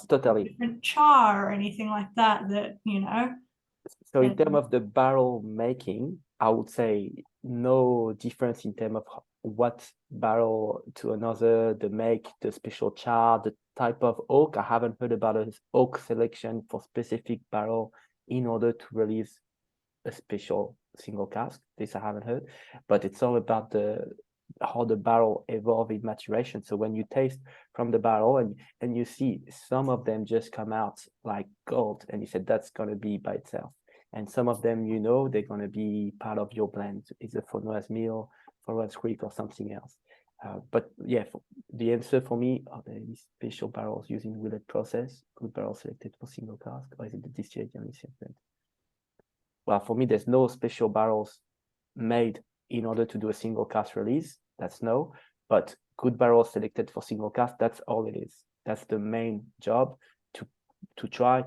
Speaker 2: totally
Speaker 1: different char or anything like that, you know?
Speaker 2: So in terms of the barrel making, I would say no difference in terms of what barrel to another, the make, the special char, the type of oak. I haven't heard about an oak selection for specific barrel in order to release a special single cask. This I haven't heard, but it's all about how the barrel evolve in maturation. So when you taste from the barrel and you see some of them just come out like gold, and you said that's gonna be by itself. And some of them, you know, they're gonna be part of your blend, either for Noah's Mill, for Rowan's Creek, or something else. But yeah, the answer for me, are there any special barrels using Willett process, good barrels selected for single cask, or is it the distillate only segment? Well, for me, there's no special barrels made in order to do a single cask release. That's no, but good barrels selected for single cask, that's all it is. That's the main job, to try.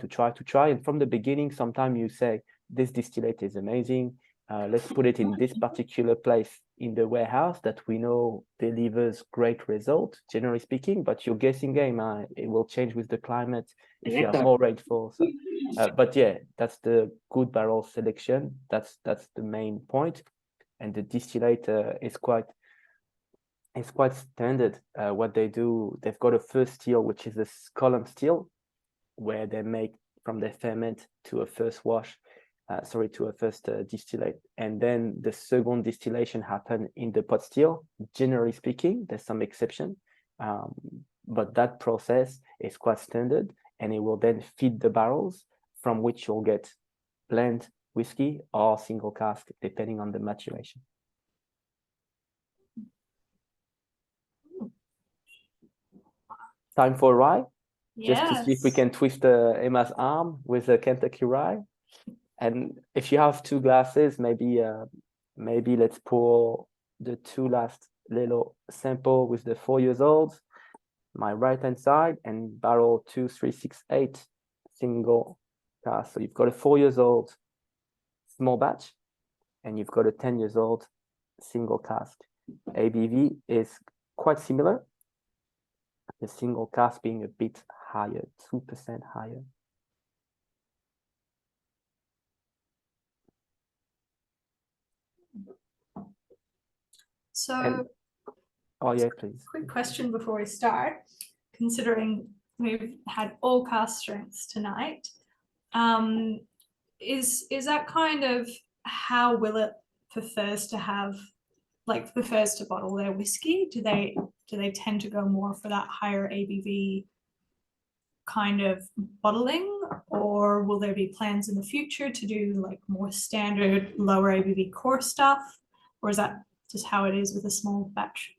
Speaker 2: And from the beginning, sometimes you say, this distillate is amazing. Let's put it in this particular place in the warehouse that we know delivers great result, generally speaking, but your guessing game, it will change with the climate if you have more rainfall. So, but yeah, that's the good barrel selection. That's the main point. And the distillate is quite standard. What they do, they've got a first still, which is a column still, where they make from the ferment to a first wash, to a first distillate. And then the second distillation happen in the pot still. Generally speaking, there's some exception, but that process is quite standard, and it will then feed the barrels from which you'll get blend whiskey or single cask, depending on the maturation. Time for rye. Just to see if we can twist Emma's arm with a Kentucky rye. And if you have 2 glasses, maybe let's pour the 2 last little sample with the 4 years old, my right hand side, and barrel 2368 single cask. So you've got a 4 years old small batch, and you've got a 10 years old single cask. ABV is quite similar. The single cask being a bit higher, 2% higher.
Speaker 1: So,
Speaker 2: oh yeah, please.
Speaker 1: quick question before we start. Considering we've had all cask strengths tonight, is that kind of how Willet prefers to bottle their whiskey? Do they tend to go more for that higher ABV kind of bottling, or will there be plans in the future to do like more standard lower ABV core stuff, or is that just how it is with a small batch?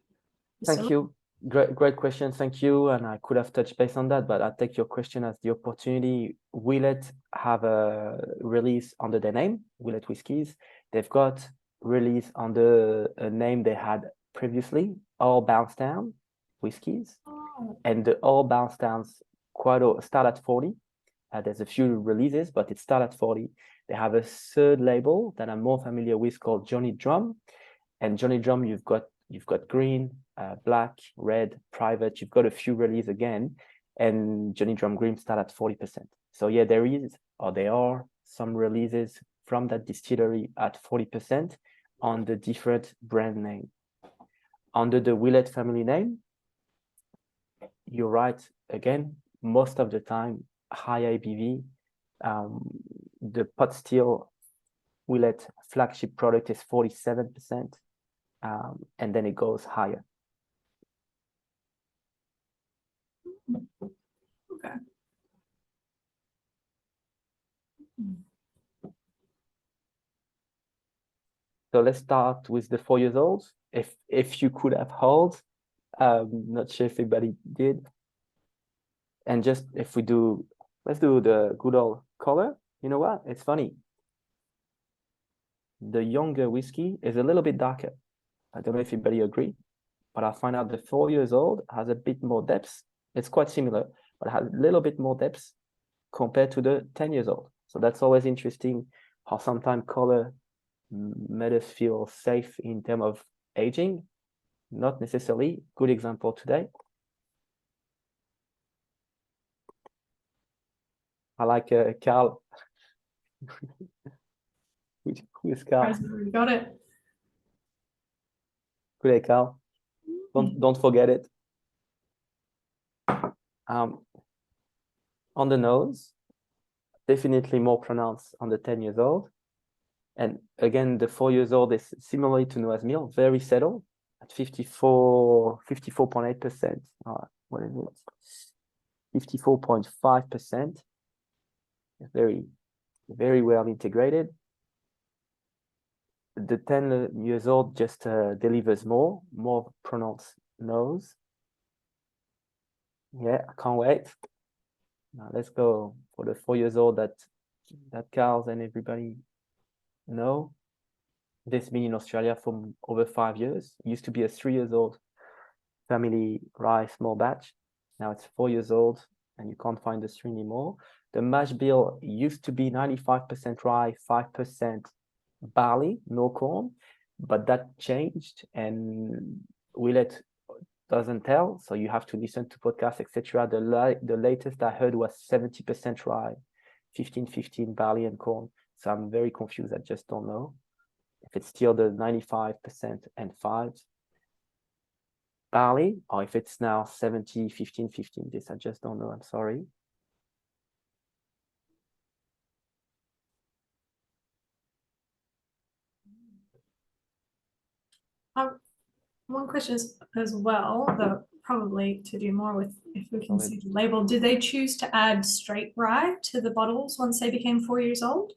Speaker 2: Thank you. Great question. Thank you. And I could have touched base on that, but I take your question as the opportunity. Willet have a release under their name, Willet Whiskies. They've got release under a name they had previously, All Bouncedown Whiskies.
Speaker 1: Oh.
Speaker 2: And the All Bouncedowns start at 40. There's a few releases, but it starts at 40. They have a third label that I'm more familiar with called Johnny Drum. And Johnny Drum, you've got green, black, red, private. You've got a few releases again, and Johnny Drum Green start at 40%. So yeah, there are some releases from that distillery at 40% on the different brand name. Under the Willett family name, you're right. Again, most of the time, high ABV. The pot still Willett flagship product is 47%. And then it goes higher.
Speaker 1: Okay.
Speaker 2: So let's start with the 4 years old. If you could have held, not sure if anybody did. And just let's do the good old color. You know what? It's funny. The younger whiskey is a little bit darker. I don't know if everybody agree, but I find out the 4 years old has a bit more depth. It's quite similar, but it has a little bit more depth compared to the 10 years old. So that's always interesting how sometimes color made us feel safe in terms of aging. Not necessarily. Good example today. I like Carl. Who is Carl?
Speaker 1: We got it.
Speaker 2: Good day, Carl. Don't forget it. On the nose, definitely more pronounced on the 10 years old. And again, the 4 years old is similarly to Noah's Mill, very settled at 54.8%. What is it? 54.5%. Very, very well integrated. The 10 years old just delivers more pronounced nose. Yeah, I can't wait. Now let's go for the 4 years old that Carl and everybody know. This been in Australia for over 5 years. It used to be a 3 years old family rye small batch. Now it's 4 years old and you can't find the 3 anymore. The mash bill used to be 95% rye, 5% barley, no corn, but that changed and Willet doesn't tell, so you have to listen to podcasts, etc. The latest I heard was 70% rye, 15 barley and corn. So I'm very confused. I just don't know if it's still the 95% and 5 barley, or if it's now 70, 15. This I just don't know. I'm sorry.
Speaker 1: One question as well, though probably to do more with if we can see the label. Did they choose to add straight rye to the bottles once they became 4 years old?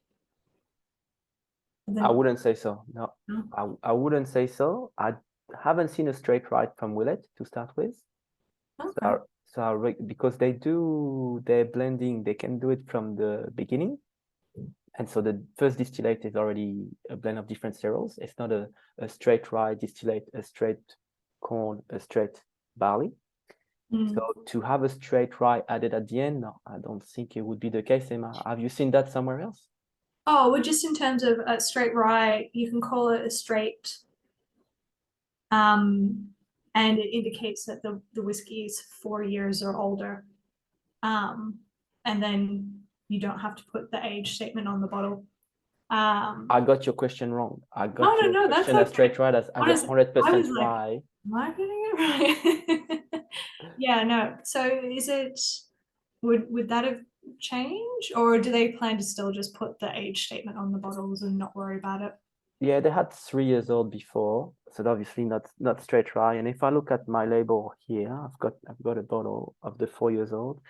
Speaker 2: I wouldn't say so. No, I wouldn't say so. I haven't seen a straight rye from Willet to start with.
Speaker 1: Okay.
Speaker 2: So because they do their blending, they can do it from the beginning. And so the first distillate is already a blend of different cereals. It's not a straight rye distillate, a straight corn, a straight barley. So to have a straight rye added at the end, no, I don't think it would be the case, Emma. Have you seen that somewhere else?
Speaker 1: Oh, well, just in terms of a straight rye, you can call it a straight, and it indicates that the whiskey is 4 years or older. And then you don't have to put the age statement on the bottle.
Speaker 2: I got your question wrong. I got
Speaker 1: no,
Speaker 2: your
Speaker 1: that's
Speaker 2: question as straight rye as
Speaker 1: Honestly,
Speaker 2: 100%
Speaker 1: like,
Speaker 2: rye.
Speaker 1: am I getting it right? Yeah, no. So is it, would that have changed, or do they plan to still just put the age statement on the bottles and not worry about it?
Speaker 2: Yeah, they had 3 years old before, so obviously not straight rye. And if I look at my label here, I've got a bottle of the 4 years old.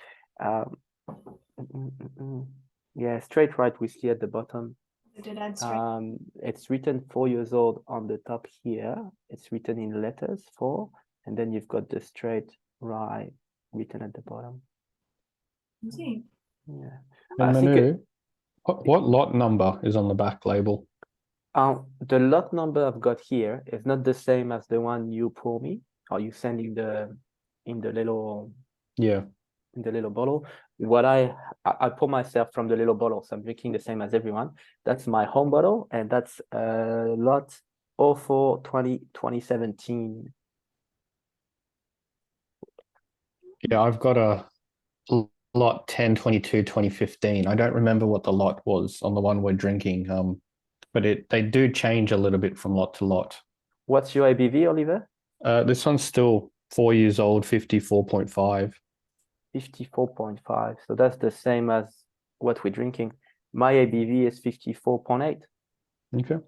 Speaker 2: Yeah, straight rye whiskey at the bottom.
Speaker 1: They did add straight.
Speaker 2: It's written 4 years old on the top here. It's written in letters 4, and then you've got the straight rye written at the bottom.
Speaker 1: See.
Speaker 2: Yeah.
Speaker 3: And Manu, what lot number is on the back label?
Speaker 2: The lot number I've got here is not the same as the one you pour me, or you send in the little bottle. What I pour myself from the little bottle, so I'm drinking the same as everyone. That's my home bottle, and that's lot 04-2017.
Speaker 3: Yeah, I've got a lot 10-22-2015. I don't remember what the lot was on the one we're drinking. But they do change a little bit from lot to lot.
Speaker 2: What's your ABV, Oliver?
Speaker 3: This one's still 4 years old, 54.5.
Speaker 2: 54.5. So that's the same as what we're drinking. My ABV is 54.8.
Speaker 3: Okay.
Speaker 2: There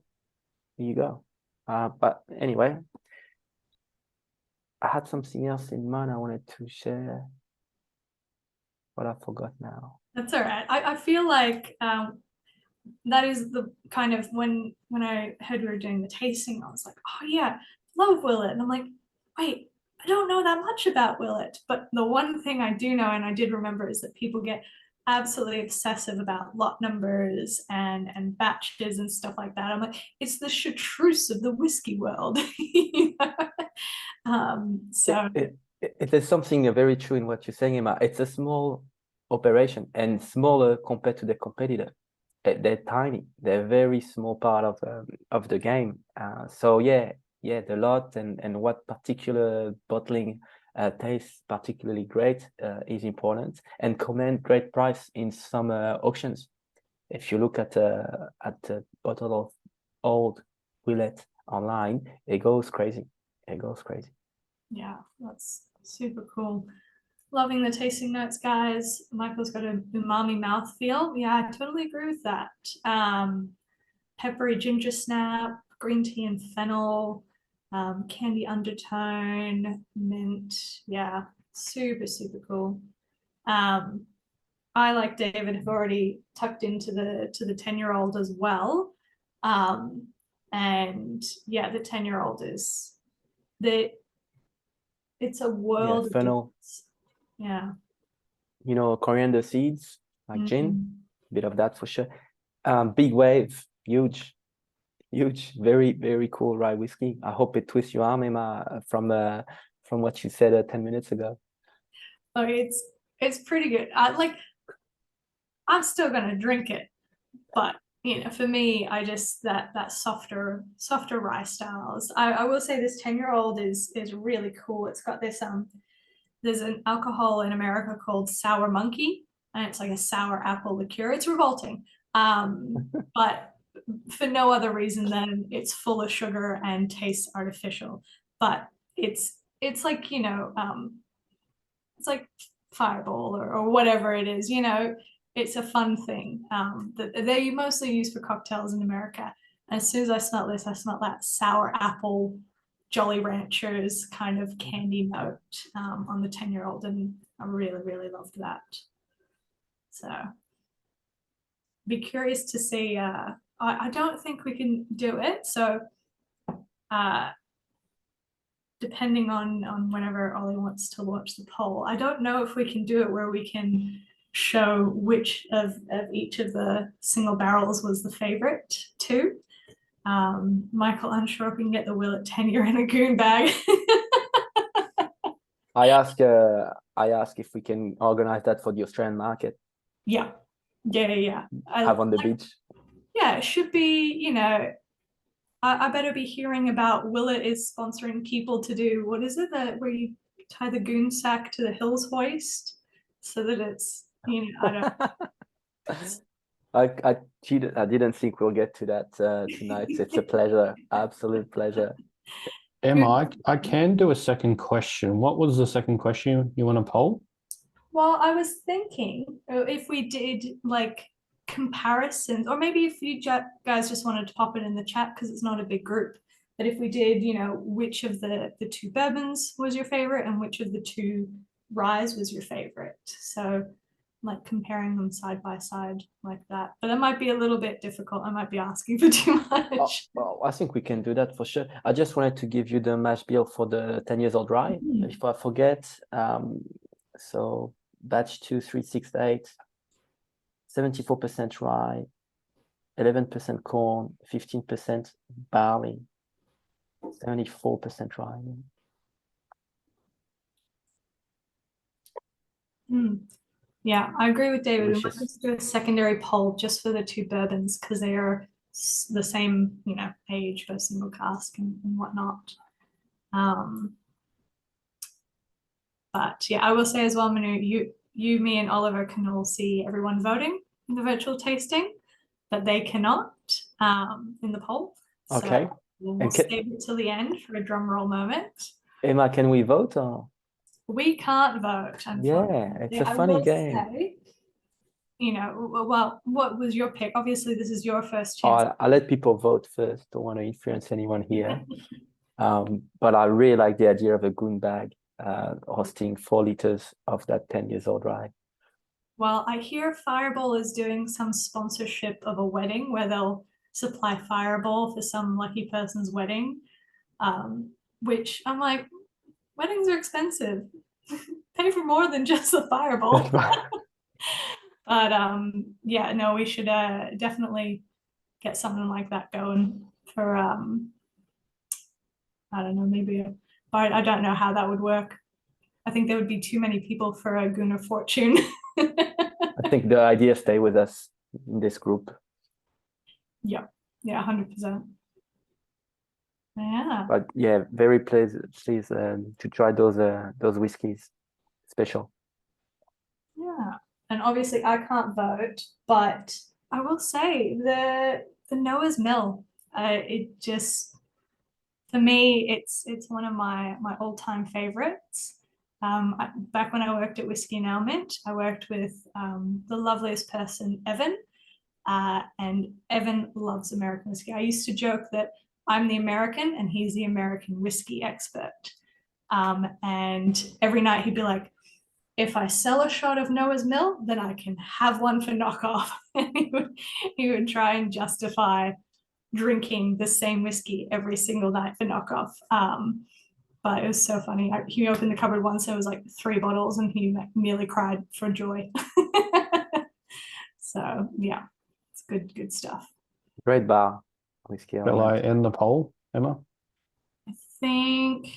Speaker 2: you go. But anyway, I had something else in mind I wanted to share, but I forgot now.
Speaker 1: That's all right. I feel like that is the kind of when I heard we were doing the tasting, I was like, oh yeah, love Willet. And I'm like, wait, I don't know that much about Willet. But the one thing I do know, and I did remember, is that people get absolutely obsessive about lot numbers and batches and stuff like that. I'm like, it's the chartreuse of the whiskey world. You know? So
Speaker 2: There's something very true in what you're saying, Emma. It's a small operation and smaller compared to the competitor. They're tiny. They're a very small part of the game. So yeah, the lot and what particular bottling tastes particularly great is important, and command great price in some auctions. If you look at a bottle of old Willet online, it goes crazy. It goes crazy.
Speaker 1: Yeah, that's super cool. Loving the tasting notes, guys. Michael's got an umami mouthfeel. Yeah, I totally agree with that. peppery ginger snap, green tea and fennel, candy undertone, mint. Yeah, super, super cool. I, like David, have already tucked into the 10-year-old as well. And yeah, the 10-year-old is it's a world of
Speaker 2: fennel.
Speaker 1: difference. Yeah.
Speaker 2: You know, coriander seeds, like gin,
Speaker 1: Mhm.
Speaker 2: bit of that for sure. Big wave, huge, very, very cool rye whiskey. I hope it twists your arm, Emma, from what you said 10 minutes ago.
Speaker 1: Oh, it's pretty good. I'm still gonna drink it, but for me, I just that softer rye styles. I will say this 10-year-old is really cool. It's got this there's an alcohol in America called sour monkey, and it's like a sour apple liqueur. It's revolting. But for no other reason than it's full of sugar and tastes artificial. But it's like, it's like Fireball or whatever it is, it's a fun thing that they mostly use for cocktails in America. And as soon as I smell this, I smell that sour apple Jolly Ranchers kind of candy note on the 10-year-old, and I really, really loved that. So be curious to see. I don't think we can do it. So depending on whenever Ollie wants to launch the poll, I don't know if we can do it where we can show which of each of the single barrels was the favorite too. Michael, unsure if we can get the Willet 10-year in a goon bag.
Speaker 2: I ask if we can organize that for the Australian market.
Speaker 1: Yeah.
Speaker 2: Have on the beach.
Speaker 1: Yeah, it should be, I better be hearing about Willet is sponsoring people to do, what is it, that where you tie the goon sack to the hills hoist so that it's, I don't.
Speaker 2: I didn't think we'll get to that tonight. It's a pleasure, absolute pleasure.
Speaker 3: Emma, I can do a second question. What was the second question you want to poll?
Speaker 1: Well, I was thinking if we did like comparisons, or maybe if you guys just wanted to pop it in the chat because it's not a big group, but if we did, which of the two bourbons was your favorite and which of the two ryes was your favorite. So like comparing them side by side like that. But that might be a little bit difficult. I might be asking for too much.
Speaker 2: Well, I think we can do that for sure. I just wanted to give you the mash bill for the 10-year-old rye, if I forget. So batch 2368, 74% rye, 11% corn, 15% barley, 74% rye.
Speaker 1: Yeah, I agree with David. We might
Speaker 2: Delicious.
Speaker 1: just do a secondary poll just for the two bourbons because they are the same, age for single cask and whatnot. But yeah, I will say as well, Manu, you, me, and Oliver can all see everyone voting in the virtual tasting, but they cannot in the poll. So
Speaker 2: Okay.
Speaker 1: we'll save it till the end for a drum roll moment.
Speaker 2: Emma, can we vote or?
Speaker 1: We can't vote.
Speaker 2: Yeah, it's a funny game.
Speaker 1: Say, well, what was your pick? Obviously, this is your first chance.
Speaker 2: I'll let people vote first. Don't want to influence anyone here. But I really like the idea of a goon bag hosting 4 liters of that 10-year-old rye.
Speaker 1: Well, I hear Fireball is doing some sponsorship of a wedding where they'll supply Fireball for some lucky person's wedding, which I'm like, weddings are expensive. Pay for more than just the Fireball. But yeah, no, we should definitely get something like that going for I don't know, maybe but I don't know how that would work. I think there would be too many people for a Goon of Fortune.
Speaker 2: I think the idea stay with us in this group.
Speaker 1: Yeah, 100%. Yeah.
Speaker 2: But yeah, very pleased to try those whiskeys. Special.
Speaker 1: Yeah. And obviously I can't vote, but I will say the Noah's Mill, it just, for me, it's one of my all-time favorites. Back when I worked at Whiskey Now Mint, I worked with the loveliest person, Evan, And Evan loves American whiskey. I used to joke that I'm the American and he's the American whiskey expert. And every night he'd be like, if I sell a shot of Noah's Mill, then I can have one for knockoff. And he would try and justify drinking the same whiskey every single night for knockoff. But it was so funny. He opened the cupboard once, there was like 3 bottles, and he nearly cried for joy. So yeah, it's good stuff.
Speaker 2: Great bar whiskey.
Speaker 3: Shall I end the poll, Emma?
Speaker 1: I think.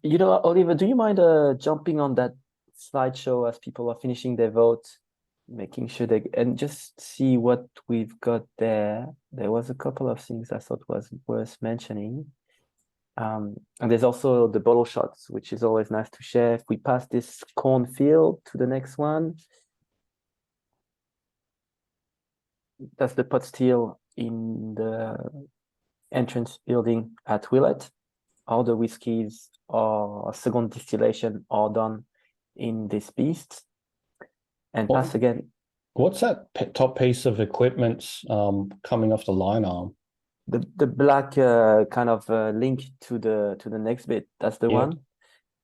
Speaker 2: You know, Oliver, do you mind jumping on that slideshow as people are finishing their vote, making sure and just see what we've got there. There was a couple of things I thought was worth mentioning. And there's also the bottle shots, which is always nice to share. If we pass this cornfield to the next one, that's the pot still in the entrance building at Willet. All the whiskeys or second distillation are done in this beast. And pass again.
Speaker 3: What's that top piece of equipment coming off the line arm?
Speaker 2: The black kind of link to the next bit. That's the one.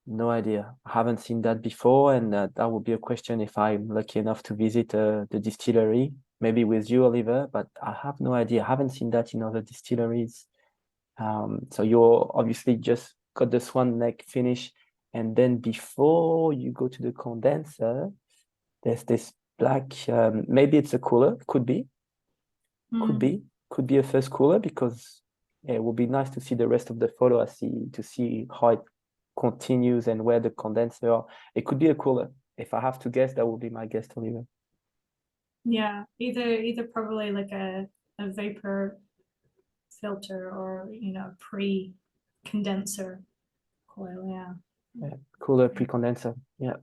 Speaker 2: No idea. I haven't seen that before, and that would be a question if I'm lucky enough to visit the distillery, maybe with you, Oliver. But I have no idea. I haven't seen that in other distilleries. So you're obviously just got the swan neck finish, and then before you go to the condenser, there's this black. Maybe it's a cooler. Could be. Could be a first cooler, because it would be nice to see the rest of the photo. To see how it continues and where the condenser are. It could be a cooler. If I have to guess, that would be my guess, Oliver.
Speaker 1: Yeah, either probably like a vapor filter or pre-condenser coil. Yeah.
Speaker 2: Cooler pre-condenser. Yeah.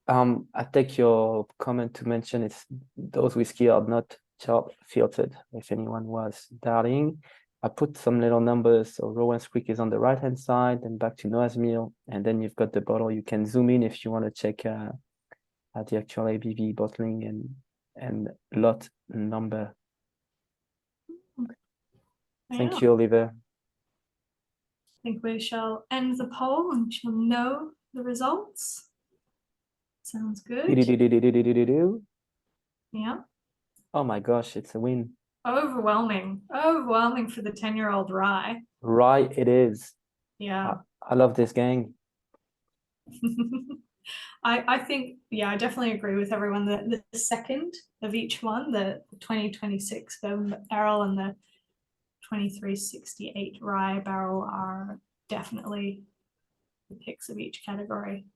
Speaker 2: I take your comment to mention those whiskey are not top filtered, if anyone was doubting. I put some little numbers. So Rowan's Creek is on the right hand side, and back to Noah's Mill, and then you've got the bottle. You can zoom in if you want to check at the actual ABV bottling and lot number. Thank you, Oliver.
Speaker 1: I think we shall end the poll and shall know the results. Sounds good. Yeah.
Speaker 2: Oh my gosh, it's a win.
Speaker 1: Overwhelming for the 10-year-old rye.
Speaker 2: Rye it is.
Speaker 1: Yeah.
Speaker 2: I love this gang.
Speaker 1: I think, I definitely agree with everyone that the second of each one, the 2026 Bourbon barrel and the 2368 rye barrel, are definitely the picks of each category.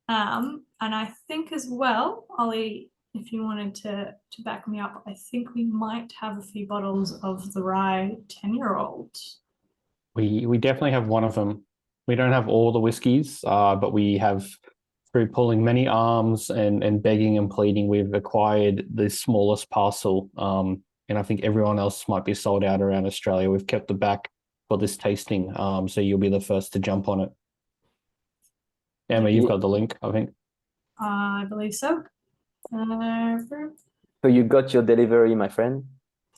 Speaker 1: And I think as well, Ollie, if you wanted to back me up, I think we might have a few bottles of the rye 10-year-old.
Speaker 3: We definitely have one of them. We don't have all the whiskies, but we have, through pulling many arms and begging and pleading, we've acquired the smallest parcel. And I think everyone else might be sold out around Australia. We've kept the back for this tasting, so you'll be the first to jump on it. Emma, you've got the link, I think.
Speaker 1: I believe so.
Speaker 2: So you got your delivery, my friend?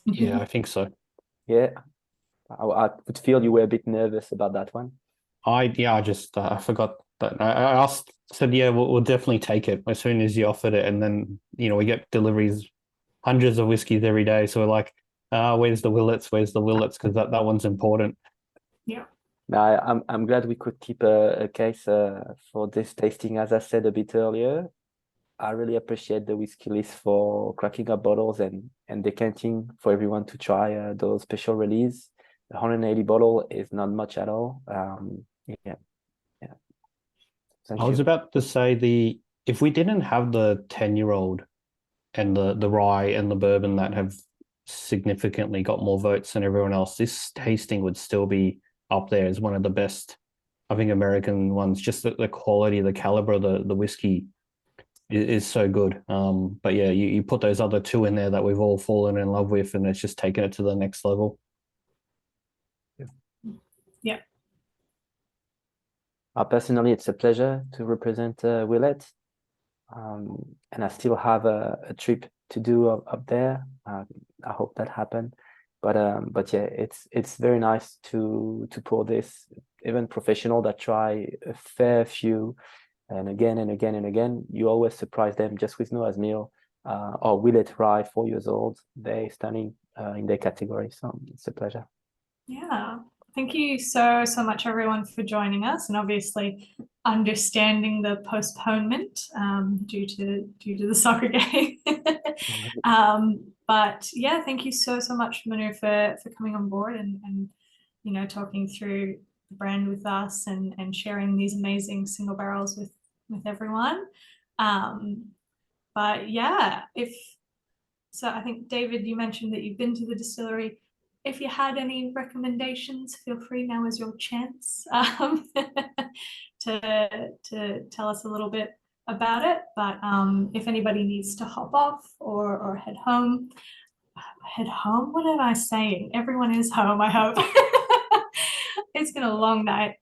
Speaker 3: Yeah, I think so.
Speaker 2: Yeah. I could feel you were a bit nervous about that one.
Speaker 3: I forgot that. I said, yeah, we'll definitely take it as soon as you offered it. And then, we get deliveries, hundreds of whiskeys every day. So we're like, where's the Willets? Where's the Willets? Because that one's important.
Speaker 1: Yeah.
Speaker 2: I'm glad we could keep a case for this tasting. As I said a bit earlier, I really appreciate the whiskey list for cracking up bottles and decanting for everyone to try those special release. The 180 bottle is not much at all. Yeah.
Speaker 3: I was about to say, if we didn't have the 10-year-old and the rye and the bourbon that have significantly got more votes than everyone else, this tasting would still be up there as one of the best, I think, American ones. Just the quality, the caliber of the whiskey is so good. But yeah, you put those other two in there that we've all fallen in love with, and it's just taken it to the next level.
Speaker 1: Yeah.
Speaker 2: Personally, it's a pleasure to represent Willet. And I still have a trip to do up there. I hope that happen. But yeah, it's very nice to pour this. Even professional that try a fair few, and again and again and again, you always surprise them just with Noah's Meal or Willett Rye, 4 years old. They're stunning in their category. So it's a pleasure.
Speaker 1: Yeah. Thank you so much, everyone, for joining us, and obviously understanding the postponement due to the soccer game. But yeah, thank you so much, Manu, for coming on board and you know, talking through the brand with us and sharing these amazing single barrels with everyone. But yeah, I think, David, you mentioned that you've been to the distillery. If you had any recommendations, feel free, now is your chance to tell us a little bit about it. But if anybody needs to hop off or head home, what am I saying? Everyone is home, I hope. It's been a long night.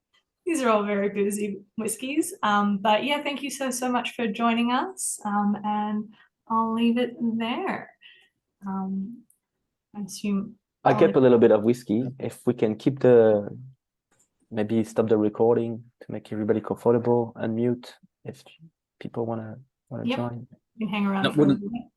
Speaker 1: These are all very boozy whiskeys. But yeah, thank you so much for joining us. And I'll leave it there. I assume
Speaker 2: I kept a little bit of whiskey. If we can keep maybe stop the recording to make everybody comfortable and mute if people want to
Speaker 1: Yep.
Speaker 2: join.
Speaker 1: You can hang around
Speaker 4: That
Speaker 1: for a
Speaker 4: wouldn't-
Speaker 1: minute.